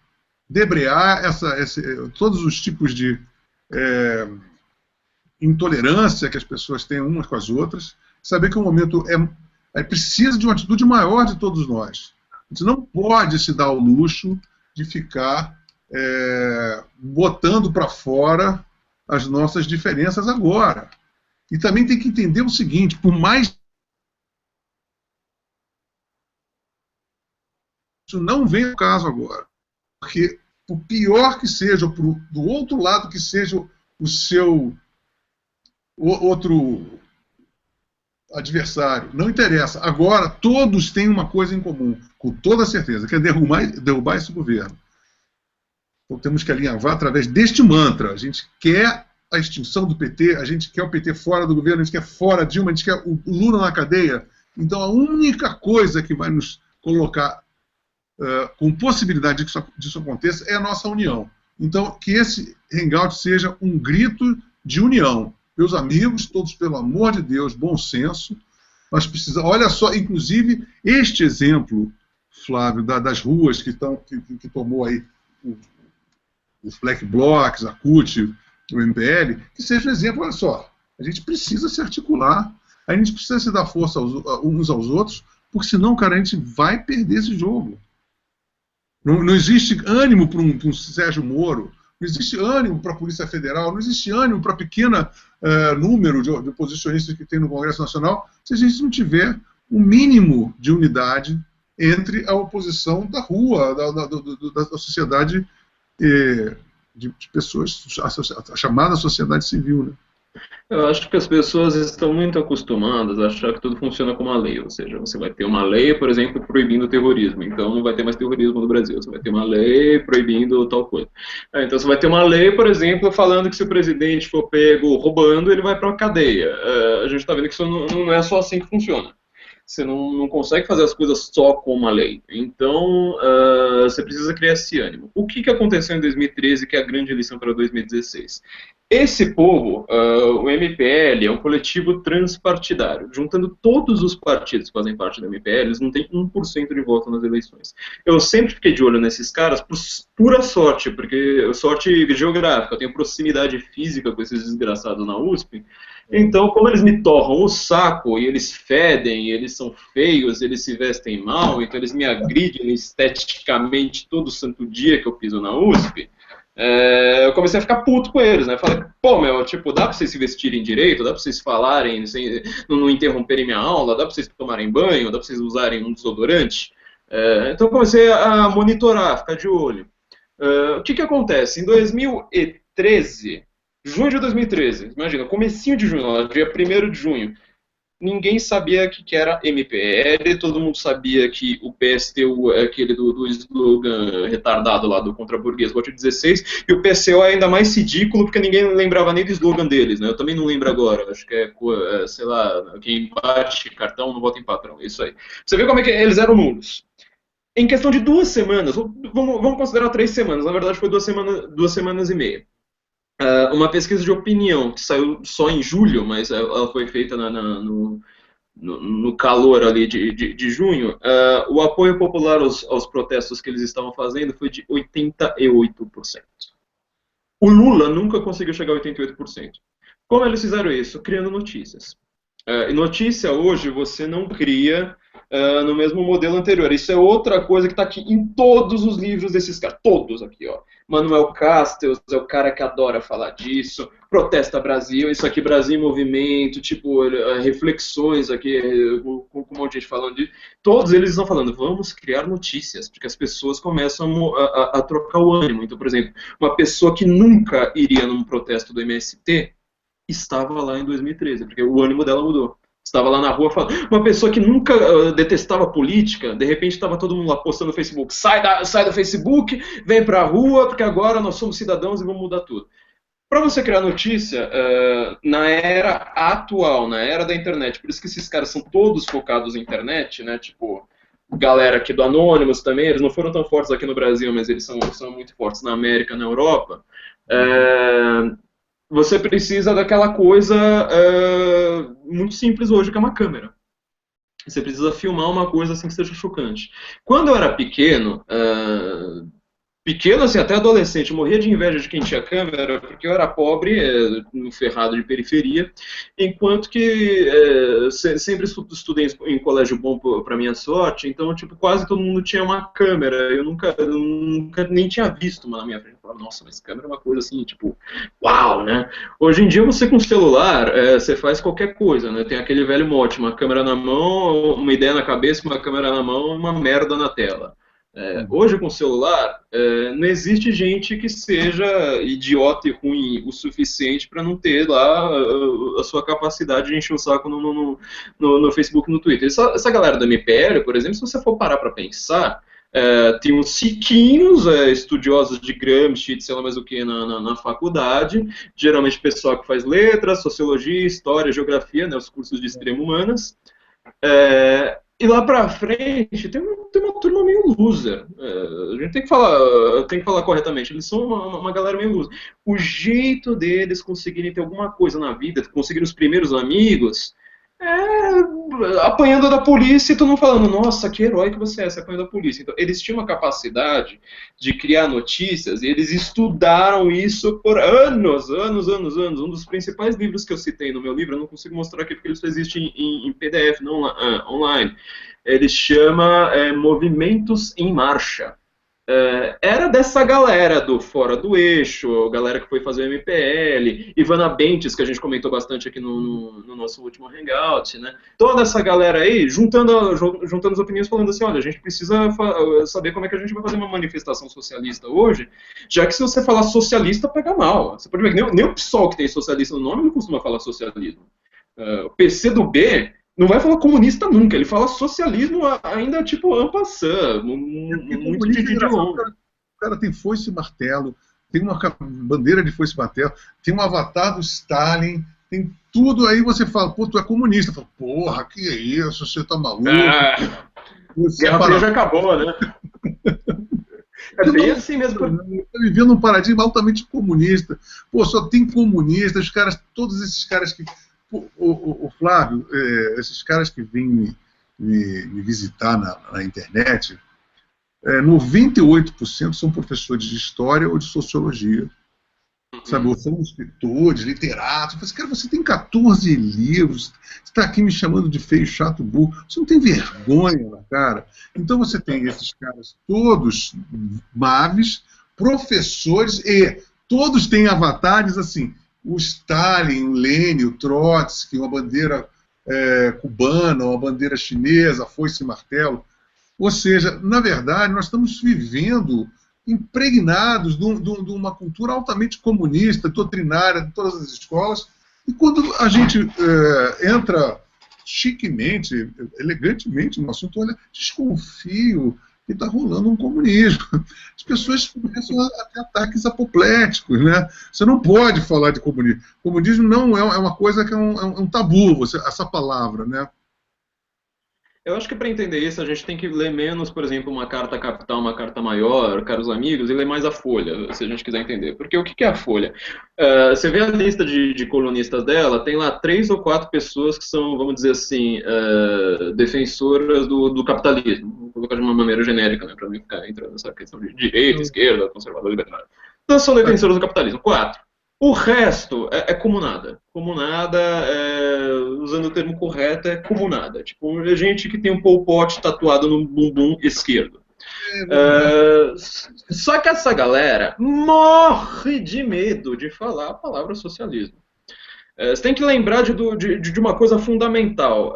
debrear todos os tipos de intolerância que as pessoas têm umas com as outras, saber que o momento precisa de uma atitude maior de todos nós. A gente não pode se dar ao luxo de ficar botando para fora as nossas diferenças agora. E também tem que entender o seguinte, por mais isso não vem ao caso agora, porque por pior que seja, do outro lado que seja o seu outro adversário, não interessa. Agora todos têm uma coisa em comum, com toda certeza, que é derrubar esse governo. Então temos que alinhavar através deste mantra. A gente quer a extinção do PT, a gente quer o PT fora do governo, a gente quer fora Dilma, a gente quer o Lula na cadeia. Então a única coisa que vai nos colocar com possibilidade de que disso aconteça é a nossa união. Então que esse hangout seja um grito de união. Meus amigos, todos pelo amor de Deus, bom senso, nós precisamos... Olha só, inclusive, este exemplo, Flávio, das ruas que tomou aí os Black Blocs, a CUT, o MPL, que seja um exemplo. Olha só, a gente precisa se articular, a gente precisa se dar força uns aos outros, porque senão, cara, a gente vai perder esse jogo. Não existe ânimo para um Sérgio Moro, não existe ânimo para a Polícia Federal, não existe ânimo para pequeno número de oposicionistas que tem no Congresso Nacional, se a gente não tiver um mínimo de unidade entre a oposição da rua, da sociedade de pessoas, a chamada sociedade civil. Né? Eu acho que as pessoas estão muito acostumadas a achar que tudo funciona como uma lei, ou seja, você vai ter uma lei, por exemplo, proibindo o terrorismo, então não vai ter mais terrorismo no Brasil, você vai ter uma lei proibindo tal coisa. Então você vai ter uma lei, por exemplo, falando que se o presidente for pego roubando, ele vai para a cadeia. A gente está vendo que isso não é só assim que funciona. Você não consegue fazer as coisas só com uma lei. Então, você precisa criar esse ânimo. O que aconteceu em 2013 que é a grande lição para 2016? Esse povo, o MPL, é um coletivo transpartidário. Juntando todos os partidos que fazem parte do MPL, eles não têm 1% de voto nas eleições. Eu sempre fiquei de olho nesses caras por pura sorte, porque sorte geográfica, eu tenho proximidade física com esses desgraçados na USP. Então, como eles me torram o saco, e eles fedem, eles são feios, eles se vestem mal, então eles me agridem esteticamente todo santo dia que eu piso na USP, eu comecei a ficar puto com eles, né? Falei, pô, meu, tipo, dá pra vocês se vestirem direito, dá pra vocês falarem, sem, não interromperem minha aula, dá pra vocês tomarem banho, dá pra vocês usarem um desodorante. Então eu comecei a monitorar, ficar de olho. O que acontece? Em 2013, junho de 2013, imagina, comecinho de junho, dia 1º de junho, ninguém sabia o que era MPL, todo mundo sabia que o PSTU é aquele do slogan retardado lá do contra-burguês, voto 16, e o PCO é ainda mais ridículo porque ninguém lembrava nem do slogan deles, né? Eu também não lembro agora, acho que sei lá, quem bate cartão não vota em patrão, isso aí. Você vê como é que eles eram nulos. Em questão de 2 semanas, vamos considerar 3 semanas, na verdade foi 2 semanas e meia. Uma pesquisa de opinião que saiu só em julho, mas ela foi feita no calor ali de junho. O apoio popular aos protestos que eles estavam fazendo foi de 88%. O Lula nunca conseguiu chegar a 88%. Como eles fizeram isso? Criando notícias. E notícia hoje você não cria no mesmo modelo anterior. Isso é outra coisa que está aqui em todos os livros desses caras. Todos aqui, ó. Manuel Castells é o cara que adora falar disso. Protesta Brasil, isso aqui, Brasil em Movimento, tipo, reflexões aqui, com um monte de gente falando disso. Todos eles estão falando, vamos criar notícias, porque as pessoas começam a trocar o ânimo. Então, por exemplo, uma pessoa que nunca iria num protesto do MST estava lá em 2013, porque o ânimo dela mudou. Estava lá na rua falando. Uma pessoa que nunca detestava política, de repente estava todo mundo lá postando no Facebook. Sai do Facebook, vem pra rua, porque agora nós somos cidadãos e vamos mudar tudo. Para você criar notícia, na era atual, na era da internet, por isso que esses caras são todos focados na internet, né? Tipo, galera aqui do Anonymous também, eles não foram tão fortes aqui no Brasil, mas eles são muito fortes na América, na Europa. Você precisa daquela coisa muito simples hoje, que é uma câmera. Você precisa filmar uma coisa assim que seja chocante. Quando eu era pequeno, assim, até adolescente, eu morria de inveja de quem tinha câmera, porque eu era pobre, no ferrado de periferia, enquanto que sempre estudei em colégio bom para minha sorte, então tipo, quase todo mundo tinha uma câmera, eu nunca nem tinha visto uma na minha frente. Eu falava, nossa, mas câmera é uma coisa assim, tipo, uau, né? Hoje em dia você com celular, você faz qualquer coisa, né? Tem aquele velho mote, uma câmera na mão, uma ideia na cabeça, uma câmera na mão, uma merda na tela. Hoje com o celular não existe gente que seja idiota e ruim o suficiente para não ter lá a sua capacidade de encher o saco no Facebook e no Twitter. Essa galera do MPL, por exemplo, se você for parar para pensar, tem uns ciquinhos estudiosos de Gramsci, de sei lá mais o que na faculdade, geralmente pessoal que faz letras, sociologia, história, geografia, né, os cursos de extremo humanas. E lá pra frente tem uma turma meio loser. A gente tem que falar corretamente. Eles são uma galera meio loser. O jeito deles conseguirem ter alguma coisa na vida, conseguir os primeiros amigos, apanhando da polícia e todo mundo falando, nossa, que herói que você é, você apanhando da polícia. Então, eles tinham uma capacidade de criar notícias e eles estudaram isso por anos. Um dos principais livros que eu citei no meu livro, eu não consigo mostrar aqui porque ele só existe em PDF, não online. Ele chama Movimentos em Marcha. era dessa galera do Fora do Eixo, galera que foi fazer o MPL, Ivana Bentes, que a gente comentou bastante aqui no nosso último Hangout, né? Toda essa galera aí, juntando as opiniões, falando assim, olha, a gente precisa saber como é que a gente vai fazer uma manifestação socialista hoje, já que se você falar socialista, pega mal. Você pode ver que nem o PSOL que tem socialista no nome não costuma falar socialismo. O PCdoB não vai falar comunista nunca, ele fala socialismo ainda tipo en passant, muito de longe. O cara tem foice e martelo, tem uma bandeira de foice e martelo, tem um avatar do Stalin, tem tudo, aí você fala, pô, tu é comunista. Fala, porra, que é isso, você tá maluco? Guerra Fria já acabou, né? É bem assim mesmo. Tá vivendo um paradigma altamente comunista. Pô, só tem comunistas, os caras, todos esses caras que... O Flávio, esses caras que vêm me visitar na internet, 98% são professores de história ou de sociologia, sabe? Ou são escritores, literatos. Eu falei, cara, você tem 14 livros, você está aqui me chamando de feio, chato, burro, você não tem vergonha na cara? Então você tem esses caras todos maves, professores, e todos têm avatares assim. O Stalin, o Lenin, o Trotsky, uma bandeira cubana, uma bandeira chinesa, foice e martelo. Ou seja, na verdade, nós estamos vivendo impregnados de uma cultura altamente comunista, doutrinária, de todas as escolas, e quando a gente entra chiquemente, elegantemente no assunto, olha, desconfio que está rolando um comunismo. As pessoas começam a ter ataques apopléticos, né? Você não pode falar de comunismo. Comunismo não é uma coisa que é um tabu, essa palavra, né? Eu acho que para entender isso a gente tem que ler menos, por exemplo, uma carta capital, uma carta maior, caros amigos, e ler mais a Folha, se a gente quiser entender. Porque o que é a Folha? Você vê a lista de colunistas dela, tem lá 3 ou 4 pessoas que são, vamos dizer assim, defensoras do capitalismo. Vou colocar de uma maneira genérica, né, para não ficar entrando nessa questão de direita, esquerda, conservador, libertário. Então são defensoras do capitalismo. 4. O resto é comunada. Comunada, usando o termo correto, é comunada. Tipo, é gente que tem um Pol Pot tatuado no bumbum esquerdo. Só que essa galera morre de medo de falar a palavra socialismo. Você tem que lembrar de uma coisa fundamental.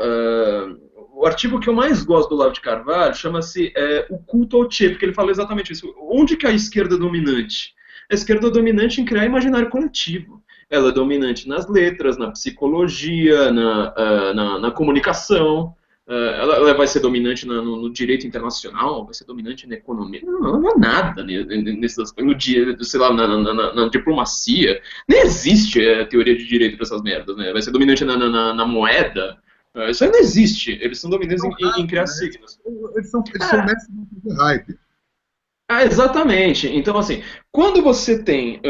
O artigo que eu mais gosto do Olavo de Carvalho chama-se O Culto ao Che, porque ele fala exatamente isso. Onde que é a esquerda dominante? A esquerda é dominante em criar imaginário coletivo. Ela é dominante nas letras, na psicologia, na comunicação. Ela vai ser dominante no direito internacional, vai ser dominante na economia. Não é nada no dia, sei lá, na diplomacia. Nem existe teoria de direito para essas merdas, né? Vai ser dominante na moeda. Isso aí não existe. Eles são dominantes em criar signos. Eles são mestres do hype. Exatamente. Então, assim, quando você tem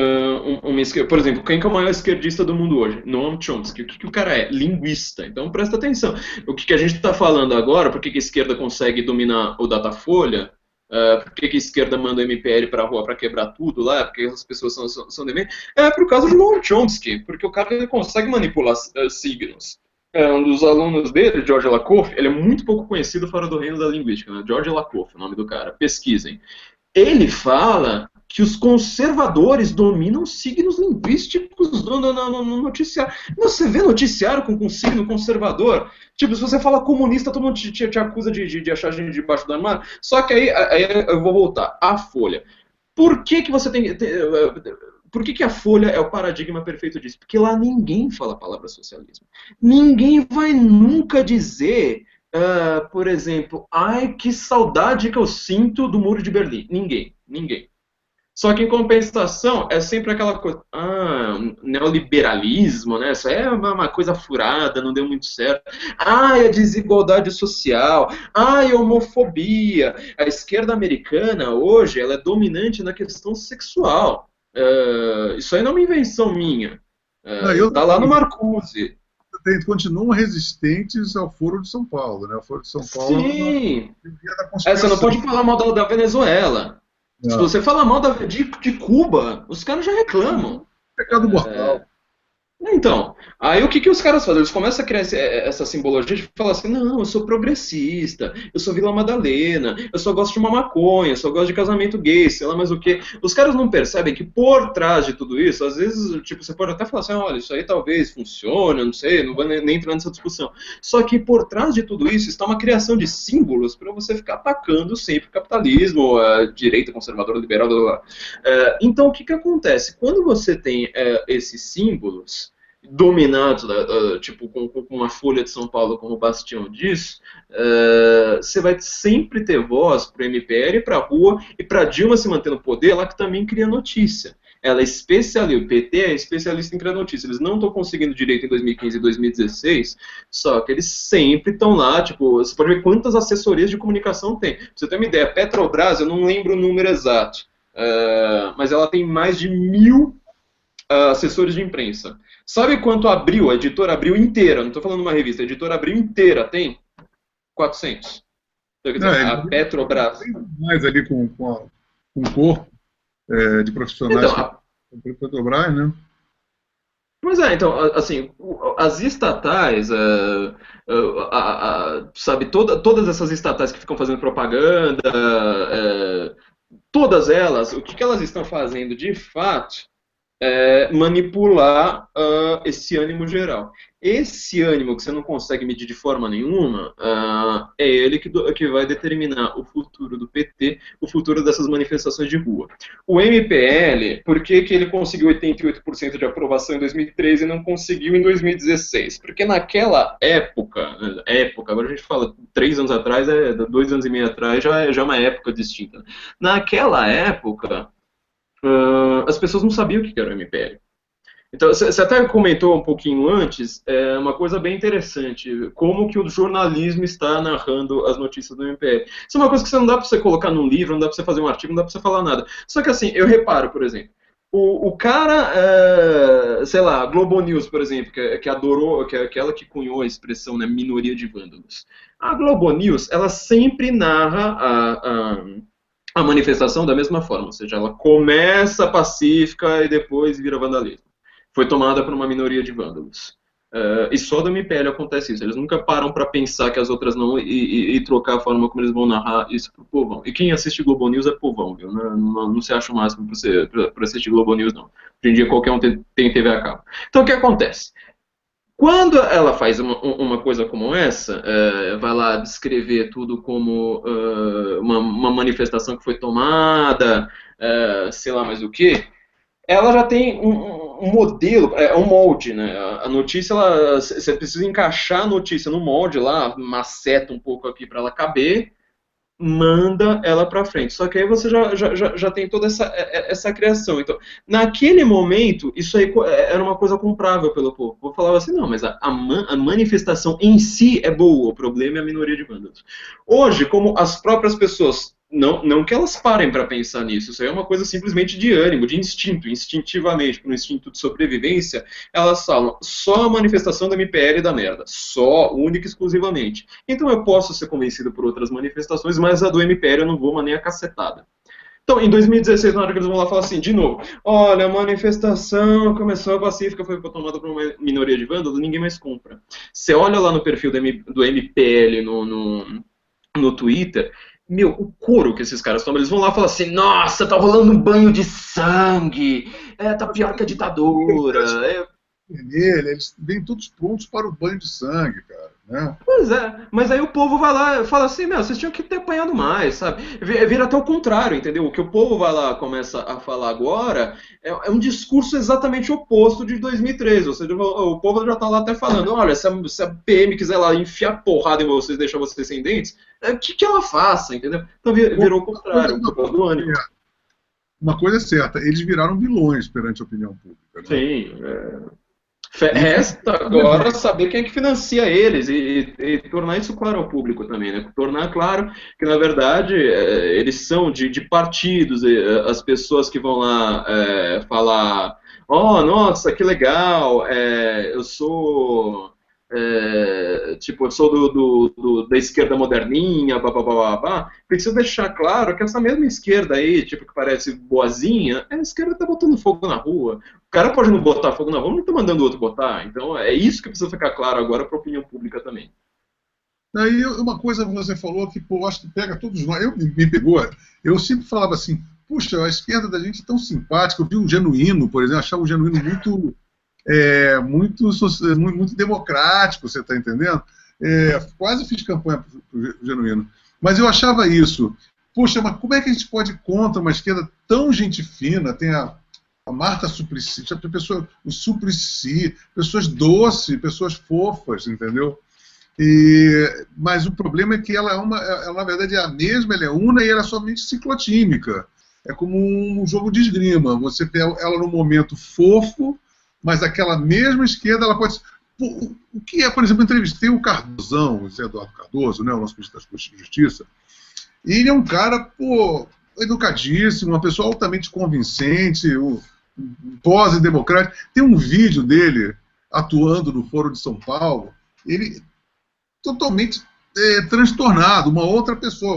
uma esquerda, por exemplo, quem que é o maior esquerdista do mundo hoje? Noam Chomsky. O que o cara é? Linguista. Então, presta atenção. O que a gente está falando agora, por que a esquerda consegue dominar o Datafolha? Por que a esquerda manda o MPL para a rua para quebrar tudo lá? Porque as pessoas são dementes? É por causa de Noam Chomsky, porque o cara ele consegue manipular signos. Um dos alunos dele, George Lakoff, ele é muito pouco conhecido fora do reino da linguística, né? George Lakoff, o nome do cara. Pesquisem. Ele fala que os conservadores dominam signos linguísticos no noticiário. Você vê noticiário com signo conservador? Tipo, se você fala comunista, todo mundo te acusa de achar gente debaixo do armário. Só que aí eu vou voltar. A Folha. Por que você tem... Por que a Folha é o paradigma perfeito disso? Porque lá ninguém fala a palavra socialismo. Ninguém vai nunca dizer... por exemplo, ai, que saudade que eu sinto do Muro de Berlim. Ninguém. Só que em compensação, é sempre aquela coisa, neoliberalismo, né? Isso é uma coisa furada, não deu muito certo. A desigualdade social, a homofobia. A esquerda americana, hoje, ela é dominante na questão sexual. Isso aí não é uma invenção minha. Tá lá no Marcuse. Continuam resistentes ao Foro de São Paulo, né? O Foro de São Paulo. Sim. Você não pode falar mal da Venezuela. Não. Se você falar mal de Cuba, os caras já reclamam. Pecado mortal. Então, aí o que que os caras fazem? Eles começam a criar essa simbologia de falar assim, não, eu sou progressista, eu sou Vila Madalena, eu só gosto de uma maconha, eu só gosto de casamento gay, sei lá mais o quê. Os caras não percebem que por trás de tudo isso, às vezes, tipo, você pode até falar assim, olha, isso aí talvez funcione, eu não sei, não vou nem entrar nessa discussão. Só que por trás de tudo isso está uma criação de símbolos para você ficar atacando sempre o capitalismo, a direita conservadora, liberal, blá, blá, blá. Então, o que que acontece? Quando você tem esses símbolos dominados, tipo, com uma Folha de São Paulo como bastião disso, você vai sempre ter voz para o MPL, para a rua, e para Dilma se manter no poder, ela que também cria notícia. Ela é especialista, o PT é especialista em criar notícia. Eles não estão conseguindo direito em 2015 e 2016, só que eles sempre estão lá, tipo, você pode ver quantas assessorias de comunicação tem. Pra você ter uma ideia, Petrobras, eu não lembro o número exato, mas ela tem mais de 1.000 assessores de imprensa. Sabe quanto Abril, a editora Abril inteira, não estou falando uma revista, a editora Abril inteira tem? 400. Então, quer dizer, Não, a Petrobras... tem mais ali com um corpo de profissionais Então, que a Petrobras, né? Pois é, então, assim, as estatais, sabe, todas essas estatais que ficam fazendo propaganda, todas elas, o que que elas estão fazendo de fato manipular esse ânimo geral. Esse ânimo que você não consegue medir de forma nenhuma, é ele que vai determinar o futuro do PT, o futuro dessas manifestações de rua. O MPL, por que que ele conseguiu 88% de aprovação em 2013 e não conseguiu em 2016? Porque naquela época, agora a gente fala 3 anos atrás, 2 anos e meio atrás, já é uma época distinta. Naquela época, as pessoas não sabiam o que era o MPL. Então, você até comentou um pouquinho antes, uma coisa bem interessante, como que o jornalismo está narrando as notícias do MPL. Isso é uma coisa que não dá para você colocar num livro, não dá para você fazer um artigo, não dá para você falar nada. Só que assim, eu reparo, por exemplo, o cara, sei lá, Globo News, por exemplo, que adorou, que é aquela que cunhou a expressão, né, minoria de vândalos. A Globo News, ela sempre narra a manifestação da mesma forma, ou seja, ela começa pacífica e depois vira vandalismo. Foi tomada por uma minoria de vândalos. E só do MPL acontece isso. Eles nunca param para pensar que as outras não e trocar a forma como eles vão narrar isso pro povão. E quem assiste Globo News é povão, viu? Não se acha o máximo para assistir Globo News, não. Hoje em dia qualquer um tem TV a cabo. Então o que acontece? Quando ela faz uma coisa como essa, vai lá descrever tudo como uma manifestação que foi tomada, sei lá mais o que, ela já tem um modelo, um molde, né? A notícia, você precisa encaixar a notícia no molde lá, maceta um pouco aqui para ela caber, manda ela para frente. Só que aí você já tem toda essa criação. Então, naquele momento, isso aí era uma coisa comprável pelo povo. Eu falava assim, não, mas a manifestação em si é boa, o problema é a minoria de vândalos. Hoje, como as próprias pessoas, não que elas parem para pensar nisso, isso aí é uma coisa simplesmente de ânimo, de instinto, instintivamente, por um instinto de sobrevivência, elas falam, só a manifestação da MPL dá merda, só, única e exclusivamente. Então eu posso ser convencido por outras manifestações, mas a do MPL eu não vou uma nem a cacetada. Então, em 2016, na hora que eles vão lá falar assim, de novo, olha, a manifestação começou pacífica, foi tomada por uma minoria de vândalos, ninguém mais compra. Você olha lá no perfil do MPL no Twitter, meu, o couro que esses caras tomam, eles vão lá e falam assim, nossa, tá rolando um banho de sangue, tá pior que a ditadura. Eles vêm todos prontos para o banho de sangue, cara. Né? Pois é, mas aí o povo vai lá e fala assim, meu, vocês tinham que ter apanhado mais, sabe? Vira até o contrário, entendeu? O que o povo vai lá começa a falar agora é um discurso exatamente oposto de 2013, ou seja, o povo já tá lá até falando, olha, se a PM quiser lá enfiar porrada em vocês, deixar vocês sem dentes, o que ela faça, entendeu? Então virou o contrário, do ânimo. Uma coisa é certa, eles viraram vilões perante a opinião pública. Né? Sim, resta agora saber quem é que financia eles e tornar isso claro ao público também, né? Tornar claro que, na verdade, eles são de partidos, as pessoas que vão lá falar, oh, nossa, que legal, eu sou tipo, eu sou da esquerda moderninha, babá, preciso deixar claro que essa mesma esquerda aí, tipo, que parece boazinha, é a esquerda que tá botando fogo na rua. O cara pode não botar fogo na rua, mas não tá mandando o outro botar. Então é isso que precisa ficar claro agora para a opinião pública também. Aí uma coisa que você falou que, pô, acho que pega todos nós, me pegou, eu sempre falava assim, puxa, a esquerda da gente é tão simpática, eu vi o Genuíno, por exemplo, achava o Genuíno muito democrático, você está entendendo? Quase fiz campanha para o Genuíno. Mas eu achava isso. Poxa, mas como é que a gente pode ir contra uma esquerda tão gente fina? Tem a Marta Suplicy, o Suplicy, pessoas doces, pessoas fofas, entendeu? Mas o problema é que ela, na verdade, é a mesma, ela é una e ela é somente ciclotímica. É como um jogo de esgrima. Você tem ela no momento fofo, mas aquela mesma esquerda, ela pode... O que é, por exemplo, eu entrevistei o Cardozão, o Zé Eduardo Cardoso, né, o nosso ministro da Justiça, e ele é um cara, pô, educadíssimo, uma pessoa altamente convincente, pós-democrático. Tem um vídeo dele atuando no Foro de São Paulo, ele totalmente transtornado, uma outra pessoa,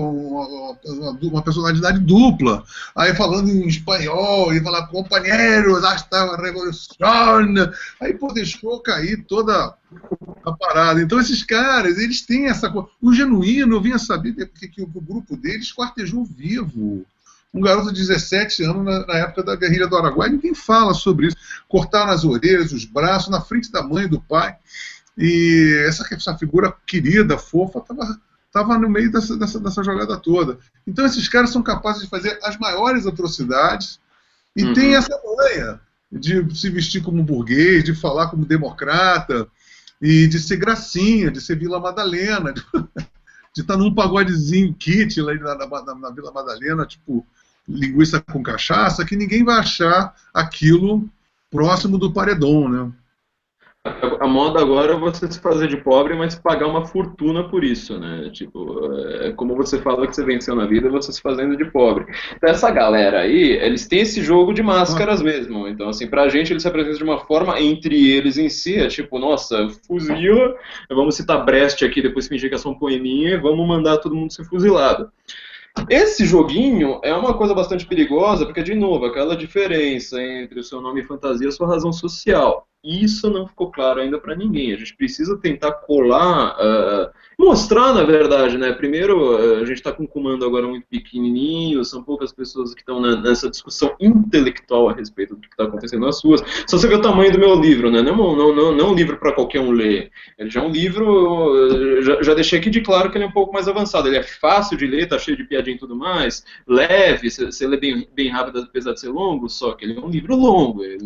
uma personalidade dupla, aí falando em espanhol, e falando, companheiros, hasta a revolução, aí pô, deixou cair toda a parada. Então esses caras, eles têm essa coisa. O Genuíno, eu vinha saber que o grupo deles quartejou vivo. Um garoto de 17 anos na época da guerrilha do Araguaia, ninguém fala sobre isso. Cortaram as orelhas, os braços, na frente da mãe e do pai. E essa figura querida, fofa, estava no meio dessa jogada toda. Então esses caras são capazes de fazer as maiores atrocidades e tem essa manha de se vestir como burguês, de falar como democrata, e de ser gracinha, de ser Vila Madalena, de estar num pagodezinho kit lá na Vila Madalena, tipo linguiça com cachaça, que ninguém vai achar aquilo próximo do paredão, né? A moda agora é você se fazer de pobre, mas pagar uma fortuna por isso, né? Tipo, como você fala que você venceu na vida, você se fazendo de pobre. Então essa galera aí, eles têm esse jogo de máscaras mesmo. Então, assim, pra gente eles se apresentam de uma forma, entre eles em si, é tipo, nossa, fuzila, vamos citar Brecht aqui, depois fingir que é só um poeminha, e vamos mandar todo mundo ser fuzilado. Esse joguinho é uma coisa bastante perigosa, porque, de novo, aquela diferença entre o seu nome fantasia e a sua razão social. Isso não ficou claro ainda para ninguém. A gente precisa tentar colar, mostrar, na verdade, né? Primeiro, a gente está com um comando agora muito pequenininho, são poucas pessoas que estão nessa discussão intelectual a respeito do que está acontecendo nas ruas. Só você vê o tamanho do meu livro, né? Não um livro para qualquer um ler. Ele já é um livro, já deixei aqui de claro que ele é um pouco mais avançado. Ele é fácil de ler, está cheio de piadinha e tudo mais, leve, você lê bem rápido, apesar de ser longo, só que ele é um livro longo. Ele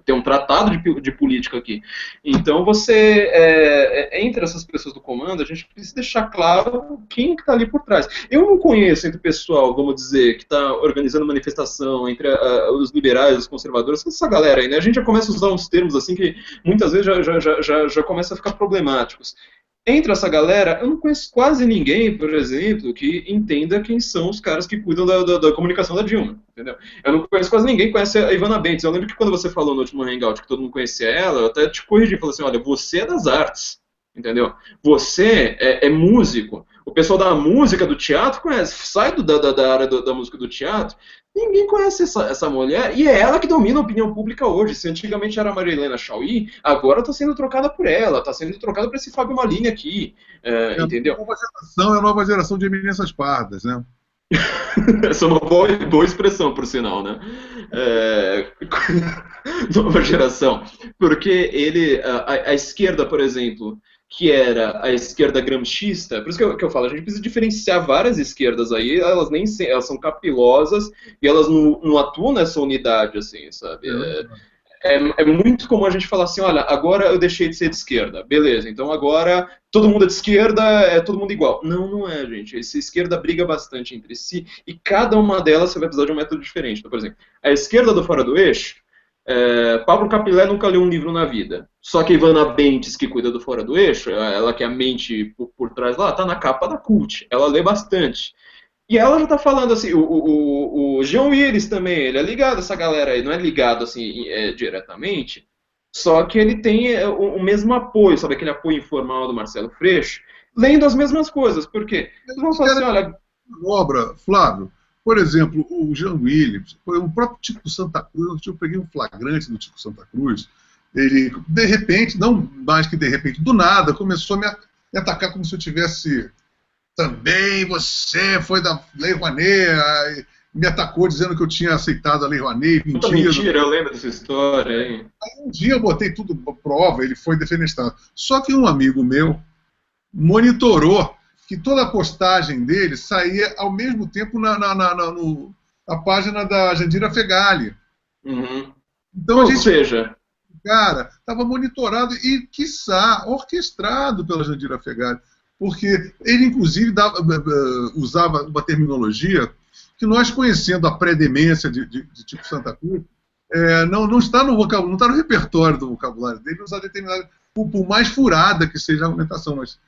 tem um tratado de política aqui. Então você, entre essas pessoas do comando, a gente precisa deixar claro quem que está ali por trás. Eu não conheço entre o pessoal, vamos dizer, que está organizando manifestação, entre os liberais, os conservadores, essa galera aí, né? A gente já começa a usar uns termos assim que muitas vezes já começa a ficar problemáticos. Entre essa galera, eu não conheço quase ninguém, por exemplo, que entenda quem são os caras que cuidam da comunicação da Dilma, entendeu? Eu não conheço quase ninguém que conhece a Ivana Bentes. Eu lembro que quando você falou no último Hangout que todo mundo conhecia ela, eu até te corrigi e falei assim, olha, você é das artes, entendeu? Você é músico. O pessoal da música, do teatro, conhece. Sai da área da música do teatro, ninguém conhece essa mulher, e é ela que domina a opinião pública hoje. Se antigamente era a Maria Helena Chauí, agora está sendo trocada por ela, está sendo trocada por esse Fábio Malini aqui, entendeu? A nova geração de eminências pardas, né? Essa é uma boa expressão, por sinal, né? Nova geração. Porque a esquerda, por exemplo, que era a esquerda gramscista, por isso que eu falo, a gente precisa diferenciar várias esquerdas aí, elas são capilosas e elas não atuam nessa unidade, assim, sabe? É muito comum a gente falar assim, olha, agora eu deixei de ser de esquerda, beleza, então agora todo mundo é de esquerda, é todo mundo igual. Não é, gente, essa esquerda briga bastante entre si e cada uma delas você vai precisar de um método diferente. Então, por exemplo, a esquerda do Fora do Eixo, Pablo Capilé nunca leu um livro na vida. Só que a Ivana Bentes, que cuida do Fora do Eixo, ela que é a mente por trás lá, tá na capa da Cult. Ela lê bastante. E ela já tá falando assim, o Jean Willis também, ele é ligado a essa galera aí, não é ligado assim diretamente, Só que ele tem o mesmo apoio, sabe, aquele apoio informal do Marcelo Freixo, lendo as mesmas coisas. Por quê? Eles vão falar assim, olha... Obra, Flávio, por exemplo, o Jean Willis, o próprio Tico Santa Cruz, eu peguei um flagrante do Tico Santa Cruz, ele, de repente, não mais que de repente, do nada, começou a me atacar como se eu tivesse também, você foi da Lei Rouanet, me atacou dizendo que eu tinha aceitado a Lei Rouanet, Puta mentira, eu lembro dessa história, hein? Aí um dia eu botei tudo à prova, ele foi defenestrado. Só que um amigo meu monitorou que toda a postagem dele saía ao mesmo tempo na página da Jandira Fegali. Uhum. Então Ou seja, cara, estava monitorado e, quiçá, orquestrado pela Jandira Fegali, porque ele, inclusive, usava uma terminologia que nós, conhecendo a pré-demência de tipo Santa Cruz, não está no vocabulário, não está no repertório do vocabulário dele, usar determinada, por mais furada que seja a argumentação, mas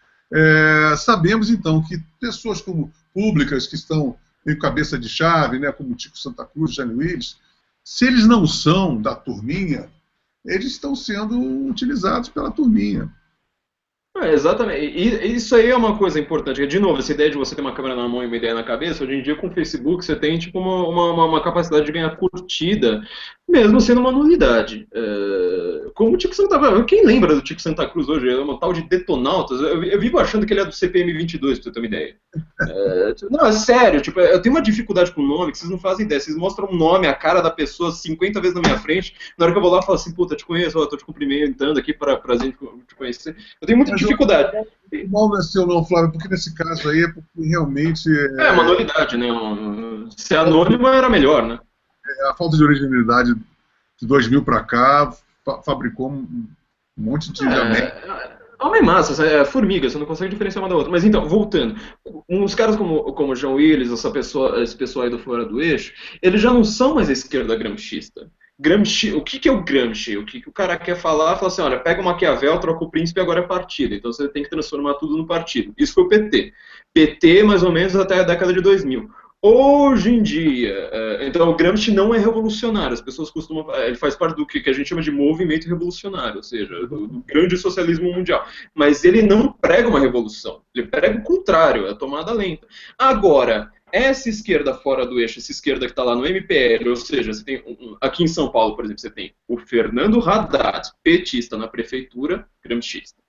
sabemos, então, que pessoas como públicas, que estão em cabeça de chave, né, como Tico Santa Cruz, Jânio Willis, se eles não são da turminha, eles estão sendo utilizados pela turminha. Exatamente. E isso aí é uma coisa importante. De novo, essa ideia de você ter uma câmera na mão e uma ideia na cabeça, hoje em dia com o Facebook você tem tipo uma capacidade de ganhar curtida, mesmo sendo uma nulidade. Como o Tico Santa Cruz. Quem lembra do Tico Santa Cruz hoje? É uma tal de Detonautas. Eu vivo achando que ele é do CPM 22, pra você ter uma ideia. Não, é sério. Tipo, eu tenho uma dificuldade com o nome que vocês não fazem ideia. Vocês mostram o nome, a cara da pessoa 50 vezes na minha frente. Na hora que eu vou lá, eu falo assim, puta, te conheço, tô te cumprimentando aqui pra gente te conhecer. Eu tenho muita dificuldade. Não é seu não, Flávio, porque nesse caso aí é porque realmente... É uma nulidade, né? Ser anônimo era melhor, né? A falta de originalidade de 2000 para cá fabricou um monte de... Homem massa, é formiga, você não consegue diferenciar uma da outra. Mas então, voltando, uns caras como João Willis, esse pessoal aí do Fora do Eixo, eles já não são mais a esquerda gramscista. Gramsci, o que é o Gramsci? O que o cara quer falar? Fala assim, olha, pega o Maquiavel, troca o príncipe e agora é partido. Então você tem que transformar tudo no partido. Isso foi o PT. PT mais ou menos até a década de 2000. Hoje em dia, então o Gramsci não é revolucionário, as pessoas costumam, ele faz parte do que a gente chama de movimento revolucionário, ou seja, do grande socialismo mundial, mas ele não prega uma revolução, ele prega o contrário, a tomada lenta. Agora, essa esquerda fora do eixo, essa esquerda que está lá no MPL, ou seja, você tem aqui em São Paulo, por exemplo, você tem o Fernando Haddad, petista na prefeitura, gramscista.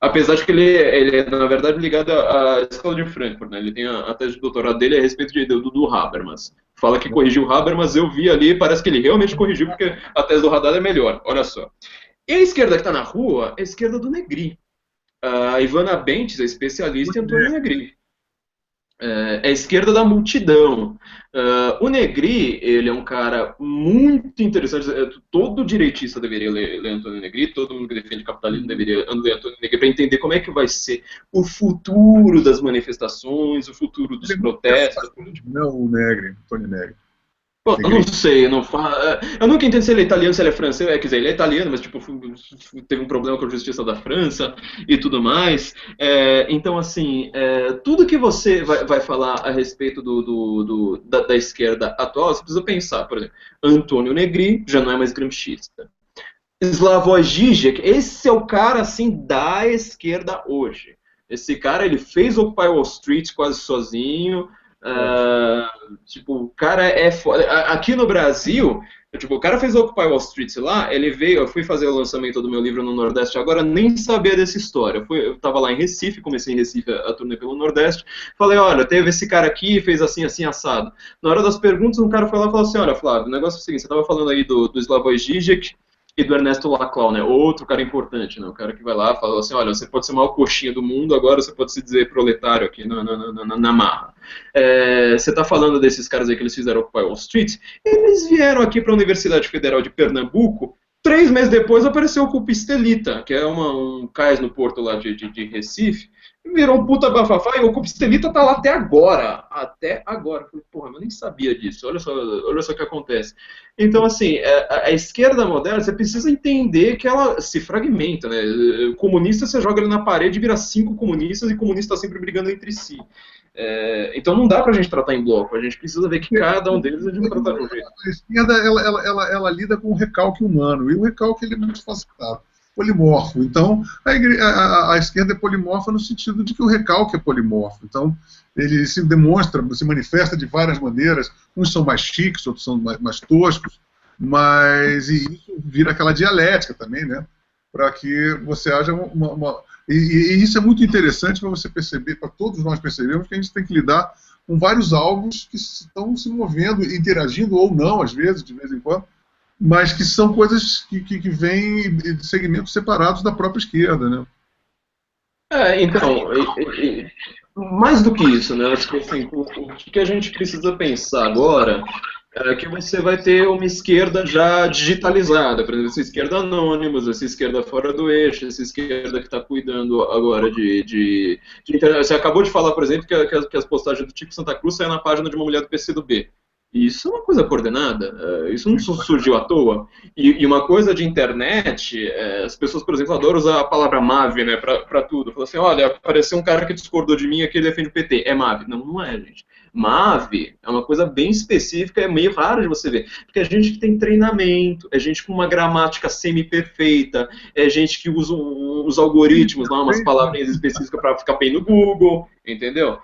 Apesar de que ele é, na verdade, ligado à escola de Frankfurt, né? Ele tem a tese de doutorado dele a respeito do Habermas. Fala que corrigiu o Habermas, eu vi ali, parece que ele realmente corrigiu, porque a tese do Haddad é melhor, olha só. E a esquerda que está na rua é a esquerda do Negri. A Ivana Bentes é especialista em Antônio Negri. É a esquerda da multidão. O Negri, ele é um cara muito interessante. Todo direitista deveria ler Antônio Negri, todo mundo que defende capitalismo deveria ler Antônio Negri para entender como é que vai ser o futuro das manifestações, o futuro dos protestos. Não, o Negri, Antônio Negri. Bom, eu não sei, eu nunca entendi se ele é italiano, se ele é francês, quer dizer, ele é italiano, mas tipo, teve um problema com a justiça da França e tudo mais. Então, assim, tudo que você vai falar a respeito da esquerda atual, você precisa pensar, por exemplo, Antônio Negri já não é mais gramscista. Slavoj Žižek, esse é o cara, assim, da esquerda hoje. Esse cara, ele fez Occupy Wall Street quase sozinho. Tipo, o cara é foda. Aqui no Brasil, tipo, o cara fez Occupy Wall Street lá, ele veio, eu fui fazer o lançamento do meu livro no Nordeste agora, nem sabia dessa história. Eu tava lá em Recife, comecei em Recife a turnê pelo Nordeste, falei, olha, teve esse cara aqui, fez assim, assim, assado. Na hora das perguntas, um cara foi lá e falou assim, olha, Flávio, o negócio é o seguinte, você tava falando aí do Slavoj Žižek e do Ernesto Laclau, né? Outro cara importante, né? O cara que vai lá e fala assim, olha, você pode ser o maior coxinha do mundo, agora você pode se dizer proletário aqui na marra. Você está falando desses caras aí que eles fizeram Occupy Wall Street, eles vieram aqui para a Universidade Federal de Pernambuco, 3 meses depois apareceu o Culpa Estelita, que é um cais no porto lá de Recife, Virou um puta bafafá e o Ocupa Estelita tá lá até agora. Até agora. Eu falei, porra, eu nem sabia disso. Olha só o que acontece. Então, assim, a esquerda moderna, você precisa entender que ela se fragmenta, né? Comunista, você joga ele na parede e vira 5 comunistas e comunistas sempre brigando entre si. Então não dá pra gente tratar em bloco. A gente precisa ver que cada um deles a gente vai tratar de um jeito. A esquerda ela lida com o recalque humano, e o recalque ele é muito facilitado, polimorfo. Então, a esquerda é polimorfa no sentido de que o recalque é polimorfo. Então, ele se demonstra, se manifesta de várias maneiras. Uns são mais chiques, outros são mais toscos, mas e isso vira aquela dialética também, né? Para que você haja e isso é muito interessante para você perceber, para todos nós percebermos que a gente tem que lidar com vários alvos que estão se movendo, interagindo ou não, às vezes, de vez em quando, mas que são coisas que vêm de segmentos separados da própria esquerda, né? Então, mais do que isso, né? Acho que assim, o que a gente precisa pensar agora é que você vai ter uma esquerda já digitalizada, por exemplo, essa esquerda anônimos, essa esquerda fora do eixo, essa esquerda que está cuidando agora de internet. Você acabou de falar, por exemplo, que as postagens do Tico Santa Cruz saem na página de uma mulher do PCdoB. Isso é uma coisa coordenada, isso não surgiu à toa. E uma coisa de internet, as pessoas, por exemplo, adoram usar a palavra MAV, né, para tudo. Falam assim, olha, apareceu um cara que discordou de mim aqui, ele defende o PT. É MAV. Não, não é, gente. MAV é uma coisa bem específica, é meio raro de você ver. Porque é gente que tem treinamento, é gente com uma gramática semi-perfeita, é gente que usa os algoritmos, lá, umas palavrinhas específicas para ficar bem no Google, entendeu?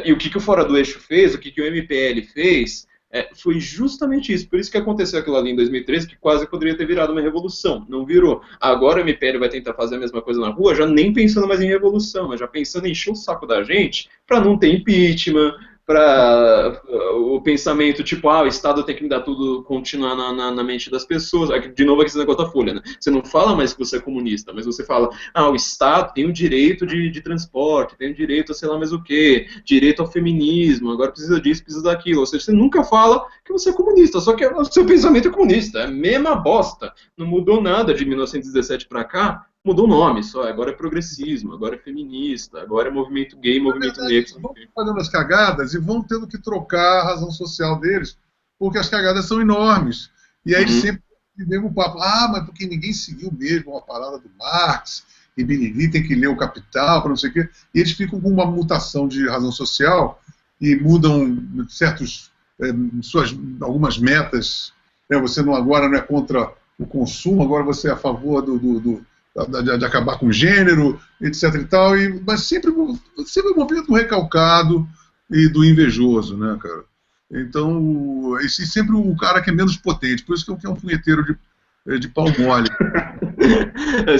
E o que o Fora do Eixo fez, o que o MPL fez, foi justamente isso. Por isso que aconteceu aquilo ali em 2013, que quase poderia ter virado uma revolução. Não virou. Agora o MPL vai tentar fazer a mesma coisa na rua, já nem pensando mais em revolução, mas já pensando em encher o saco da gente para não ter impeachment, para o pensamento tipo, o Estado tem que me dar tudo, continuar na mente das pessoas. De novo aqui esse negócio da Folha, né? Você não fala mais que você é comunista, mas você fala, o Estado tem o direito de transporte, tem o direito a sei lá mais o quê, direito ao feminismo, agora precisa disso, precisa daquilo. Ou seja, você nunca fala que você é comunista, só que o seu pensamento é comunista, é a mesma bosta. Não mudou nada de 1917 para cá, mudou o nome só, agora é progressismo, agora é feminista, agora é movimento gay, movimento negro. Vão fazendo as cagadas e vão tendo que trocar a razão social deles, porque as cagadas são enormes. E aí sempre vem o papo, mas porque ninguém seguiu mesmo a parada do Marx, e Benini tem que ler o Capital, para não sei o quê. E eles ficam com uma mutação de razão social e mudam algumas metas. Você agora não é contra o consumo, agora você é a favor de acabar com o gênero, etc. e tal, mas sempre o movimento do recalcado e do invejoso, né, cara? Então, sempre o cara que é menos potente, por isso que é um punheteiro de pau mole.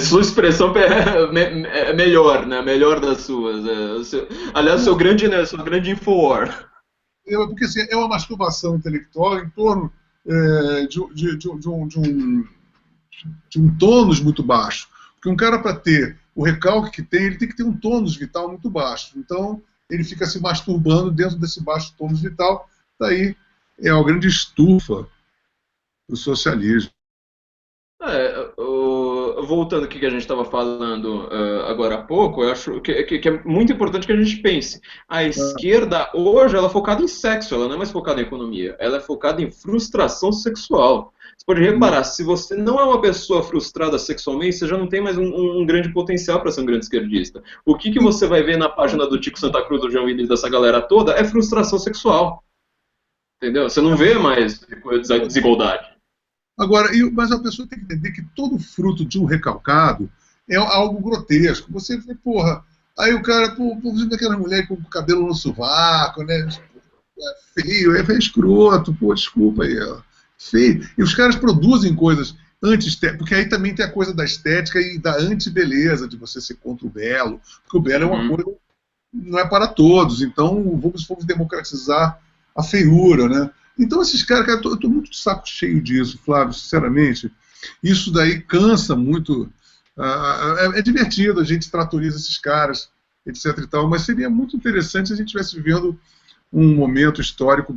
Sua expressão é melhor, né? Melhor das suas. Aliás, sua grande infowar. Porque assim, é uma masturbação intelectual em torno de um tônus muito baixo. Porque um cara, para ter o recalque que tem, ele tem que ter um tônus vital muito baixo. Então, ele fica se masturbando dentro desse baixo tônus vital. Daí é uma grande estufa do socialismo. Voltando ao que a gente estava falando agora há pouco, eu acho que é muito importante que a gente pense. A esquerda, hoje, ela é focada em sexo, ela não é mais focada em economia. Ela é focada em frustração sexual. Você pode reparar, se você não é uma pessoa frustrada sexualmente, você já não tem mais um grande potencial para ser um grande esquerdista. O que você vai ver na página do Tico Santa Cruz, do João Willis, dessa galera toda, é frustração sexual. Entendeu? Você não vê mais desigualdade. Agora, mas a pessoa tem que entender que todo fruto de um recalcado é algo grotesco. Você vê, aí o cara, aquela mulher com o cabelo no sovaco, né? É feio, é escroto, desculpa aí, feio. E os caras produzem coisas anti-estéticas, porque aí também tem a coisa da estética e da anti-beleza, de você ser contra o belo, porque o belo é uma coisa, não é para todos, então vamos democratizar a feiura, né? Então esses caras, eu estou muito de saco cheio disso, Flávio, sinceramente. Isso daí cansa muito. É divertido, a gente tratoriza esses caras, etc e tal, mas seria muito interessante se a gente estivesse vivendo um momento histórico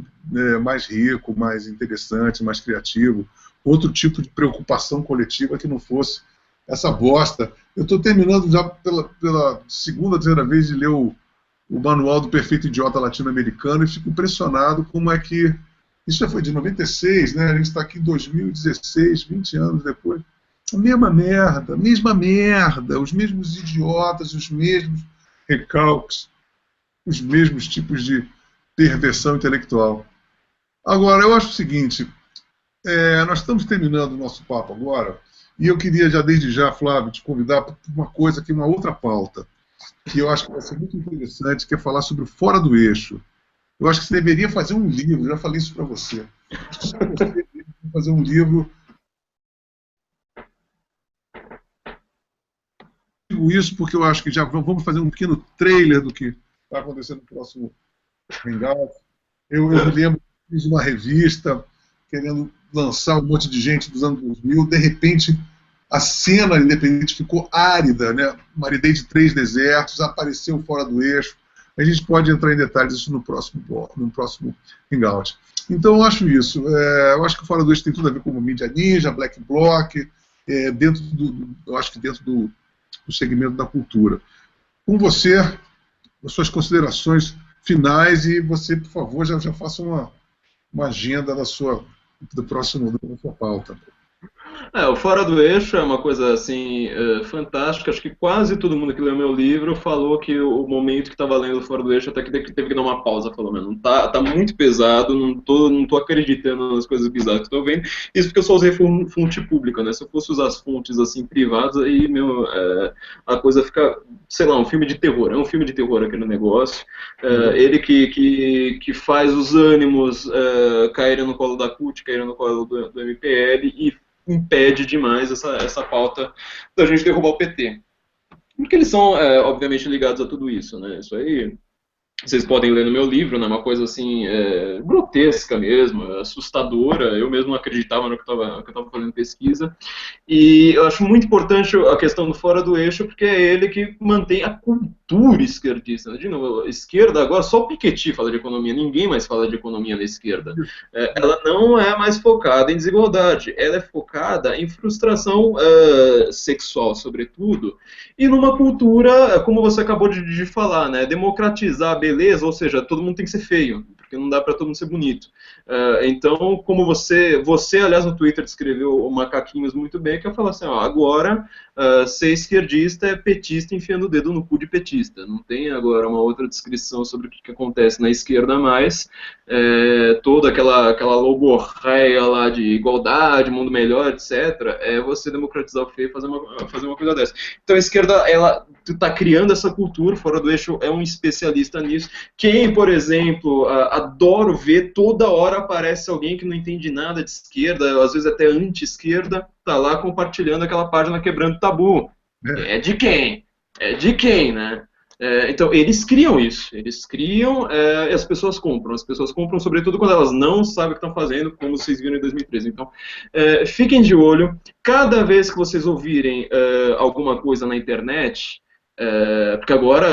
mais rico, mais interessante, mais criativo, outro tipo de preocupação coletiva que não fosse essa bosta. Eu estou terminando já pela segunda, terceira vez de ler o Manual do Perfeito Idiota Latino-Americano e fico impressionado como é que... Isso já foi de 96, né? A gente está aqui em 2016, 20 anos depois. A mesma merda, os mesmos idiotas, os mesmos recalques, os mesmos tipos de perversão intelectual. Agora, eu acho o seguinte, nós estamos terminando o nosso papo agora, e eu queria já desde já, Flávio, te convidar para uma coisa aqui, uma outra pauta, que eu acho que vai ser muito interessante, que é falar sobre o Fora do Eixo. Eu acho que você deveria fazer um livro, já falei isso para você. Você deveria fazer um livro. Eu digo isso porque eu acho que já vamos fazer um pequeno trailer do que vai acontecer no próximo Hangout. Eu me lembro de uma revista querendo lançar um monte de gente dos anos 2000, de repente a cena independente ficou árida, né? Uma aridez de 3 desertos, apareceu Fora do Eixo. A gente pode entrar em detalhes disso no próximo Hangout. Então eu acho isso. Eu acho que o Fora do Eixo tem tudo a ver com o Mídia Ninja, Black Bloc, eu acho que dentro do segmento da cultura. Com você, as suas considerações finais e você, por favor, já faça uma agenda da sua pauta. O Fora do Eixo é uma coisa assim fantástica. Acho que quase todo mundo que leu meu livro falou que o momento que estava lendo Fora do Eixo até que teve que dar uma pausa, falou, não tá muito pesado, não tô acreditando nas coisas bizarras que estou vendo. Isso porque eu só usei fonte pública, né? Se eu fosse usar as fontes assim privadas, aí a coisa fica, sei lá, um filme de terror. É um filme de terror aquele negócio. Ele que faz os ânimos caírem no colo da CUT, caírem no colo do MPL e impede demais essa pauta da gente derrubar o PT. Porque eles são, obviamente, ligados a tudo isso, né? Isso aí vocês podem ler no meu livro, né? Uma coisa assim, grotesca mesmo, assustadora. Eu mesmo não acreditava no que eu estava fazendo pesquisa. E eu acho muito importante a questão do Fora do Eixo, porque é ele que mantém a cultura esquerdista. Né? De novo, a esquerda agora, só o Piketty fala de economia, ninguém mais fala de economia na esquerda. Ela não é mais focada em desigualdade, ela é focada em frustração sexual, sobretudo, e numa cultura, como você acabou de falar, né? Democratizar a beleza, ou seja, todo mundo tem que ser feio, porque não dá para todo mundo ser bonito. Então, como você, aliás, no Twitter descreveu o Macaquinhos muito bem, que eu falo assim, agora ser esquerdista é petista enfiando o dedo no cu de petista. Não tem agora uma outra descrição sobre o que acontece na esquerda mais. Toda aquela logorreia lá de igualdade, mundo melhor, etc. É você democratizar o feio e fazer uma coisa dessa. Então a esquerda, ela está criando essa cultura, Fora do Eixo é um especialista nisso. Quem, por exemplo, adoro ver, toda hora aparece alguém que não entende nada de esquerda, às vezes até anti-esquerda, tá lá compartilhando aquela página quebrando tabu. É de quem? É de quem, né? Então, eles criam isso, eles criam e as pessoas compram sobretudo quando elas não sabem o que estão fazendo, como vocês viram em 2013. Então, fiquem de olho, cada vez que vocês ouvirem alguma coisa na internet, porque agora,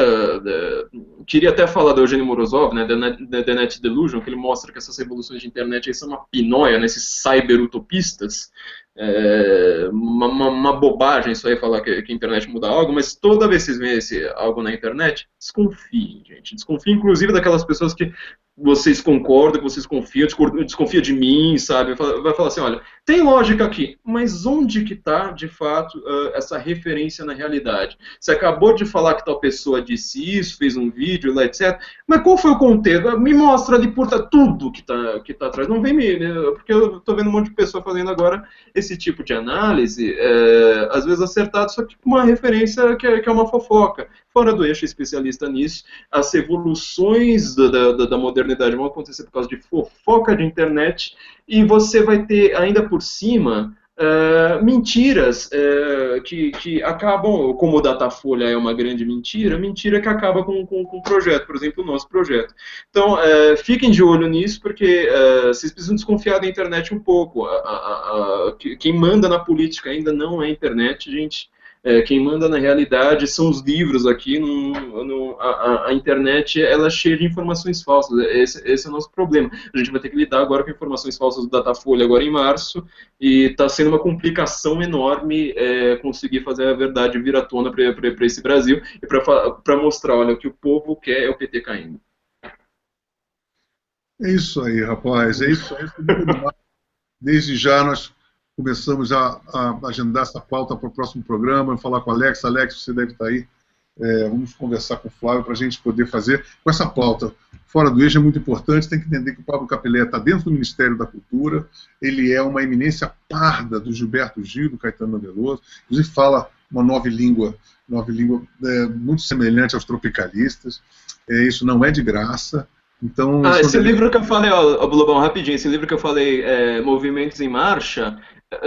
queria até falar do Eugênio Morozov, né, The Net Delusion, que ele mostra que essas revoluções de internet aí são uma pinóia, né, esses cyber-utopistas, uma bobagem isso aí, falar que a internet muda algo, mas toda vez que vocês veem algo na internet, desconfiem, gente, desconfiem inclusive daquelas pessoas que vocês concordam, que vocês confiam, desconfia de mim, sabe, vai falar assim, olha, tem lógica aqui, mas onde que está, de fato, essa referência na realidade? Você acabou de falar que tal pessoa disse isso, fez um vídeo, lá, etc. Mas qual foi o contexto? Me mostra ali por tudo que tá atrás. Não vem porque eu estou vendo um monte de pessoa fazendo agora esse tipo de análise, às vezes acertado, só que com uma referência que é uma fofoca. Fora do Eixo, especialista nisso, as evoluções da modernidade vão acontecer por causa de fofoca de internet, e você vai ter ainda por cima mentiras que acabam, como o Datafolha é uma grande mentira que acaba com o projeto, por exemplo, o nosso projeto. Então, fiquem de olho nisso, porque vocês precisam desconfiar da internet um pouco. Quem manda na política ainda não é a internet, gente. Quem manda na realidade são os livros aqui, a internet ela é cheia de informações falsas, esse é o nosso problema. A gente vai ter que lidar agora com informações falsas do Datafolha agora em março, e está sendo uma complicação enorme conseguir fazer a verdade vir à tona para esse Brasil, e para mostrar, olha, o que o povo quer é o PT caindo. É isso aí, rapaz, é isso aí. Desde já nós começamos a agendar essa pauta para o próximo programa, falar com o Alex. Alex, você deve estar aí. Vamos conversar com o Flávio para a gente poder fazer com essa pauta. Fora do eixo é muito importante, tem que entender que o Pablo Capelé está dentro do Ministério da Cultura, ele é uma eminência parda do Gilberto Gil, do Caetano Veloso, inclusive fala uma nova língua muito semelhante aos tropicalistas. Isso não é de graça. Então, esse livro que eu falei, Lobão, rapidinho, esse livro que eu falei, Movimentos em Marcha,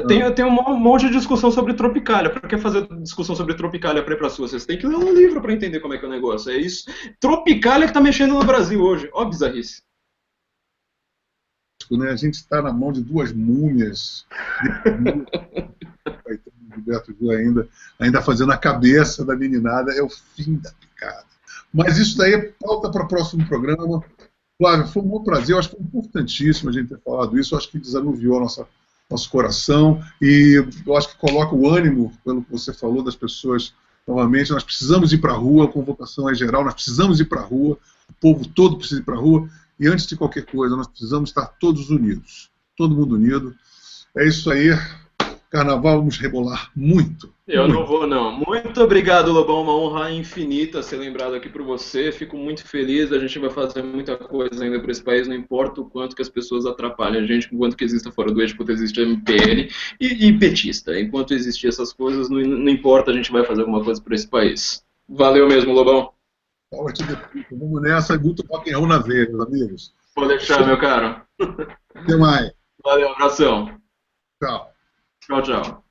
tem um monte de discussão sobre Tropicália. Para que fazer discussão sobre Tropicália para ir para a sua? Vocês têm que ler um livro para entender como é que é o negócio. É isso. Tropicália que está mexendo no Brasil hoje. Ó, bizarrice. Né? A gente está na mão de duas múmias. Gilberto Gil ainda fazendo a cabeça da meninada, é o fim da picada. Mas isso daí é pauta para o próximo programa. Flávio, foi um bom prazer, eu acho que foi importantíssimo a gente ter falado isso, eu acho que desanuviou nosso coração, e eu acho que coloca o ânimo, pelo que você falou, das pessoas, novamente. Nós precisamos ir para a rua, a convocação é geral, nós precisamos ir para a rua, o povo todo precisa ir para a rua, e antes de qualquer coisa, nós precisamos estar todos unidos, todo mundo unido. É isso aí. Carnaval, vamos rebolar muito. Eu não vou, não. Muito obrigado, Lobão. Uma honra infinita ser lembrado aqui por você. Fico muito feliz. A gente vai fazer muita coisa ainda para esse país. Não importa o quanto que as pessoas atrapalhem a gente, enquanto que exista fora do eixo, enquanto existe MPL e petista. Enquanto existir essas coisas, não importa, a gente vai fazer alguma coisa para esse país. Valeu mesmo, Lobão. Vamos nessa. Muito rock and roll na veia, meus amigos. Pode deixar, meu caro. Até mais. Valeu, abração. Tchau. Tchau, tchau.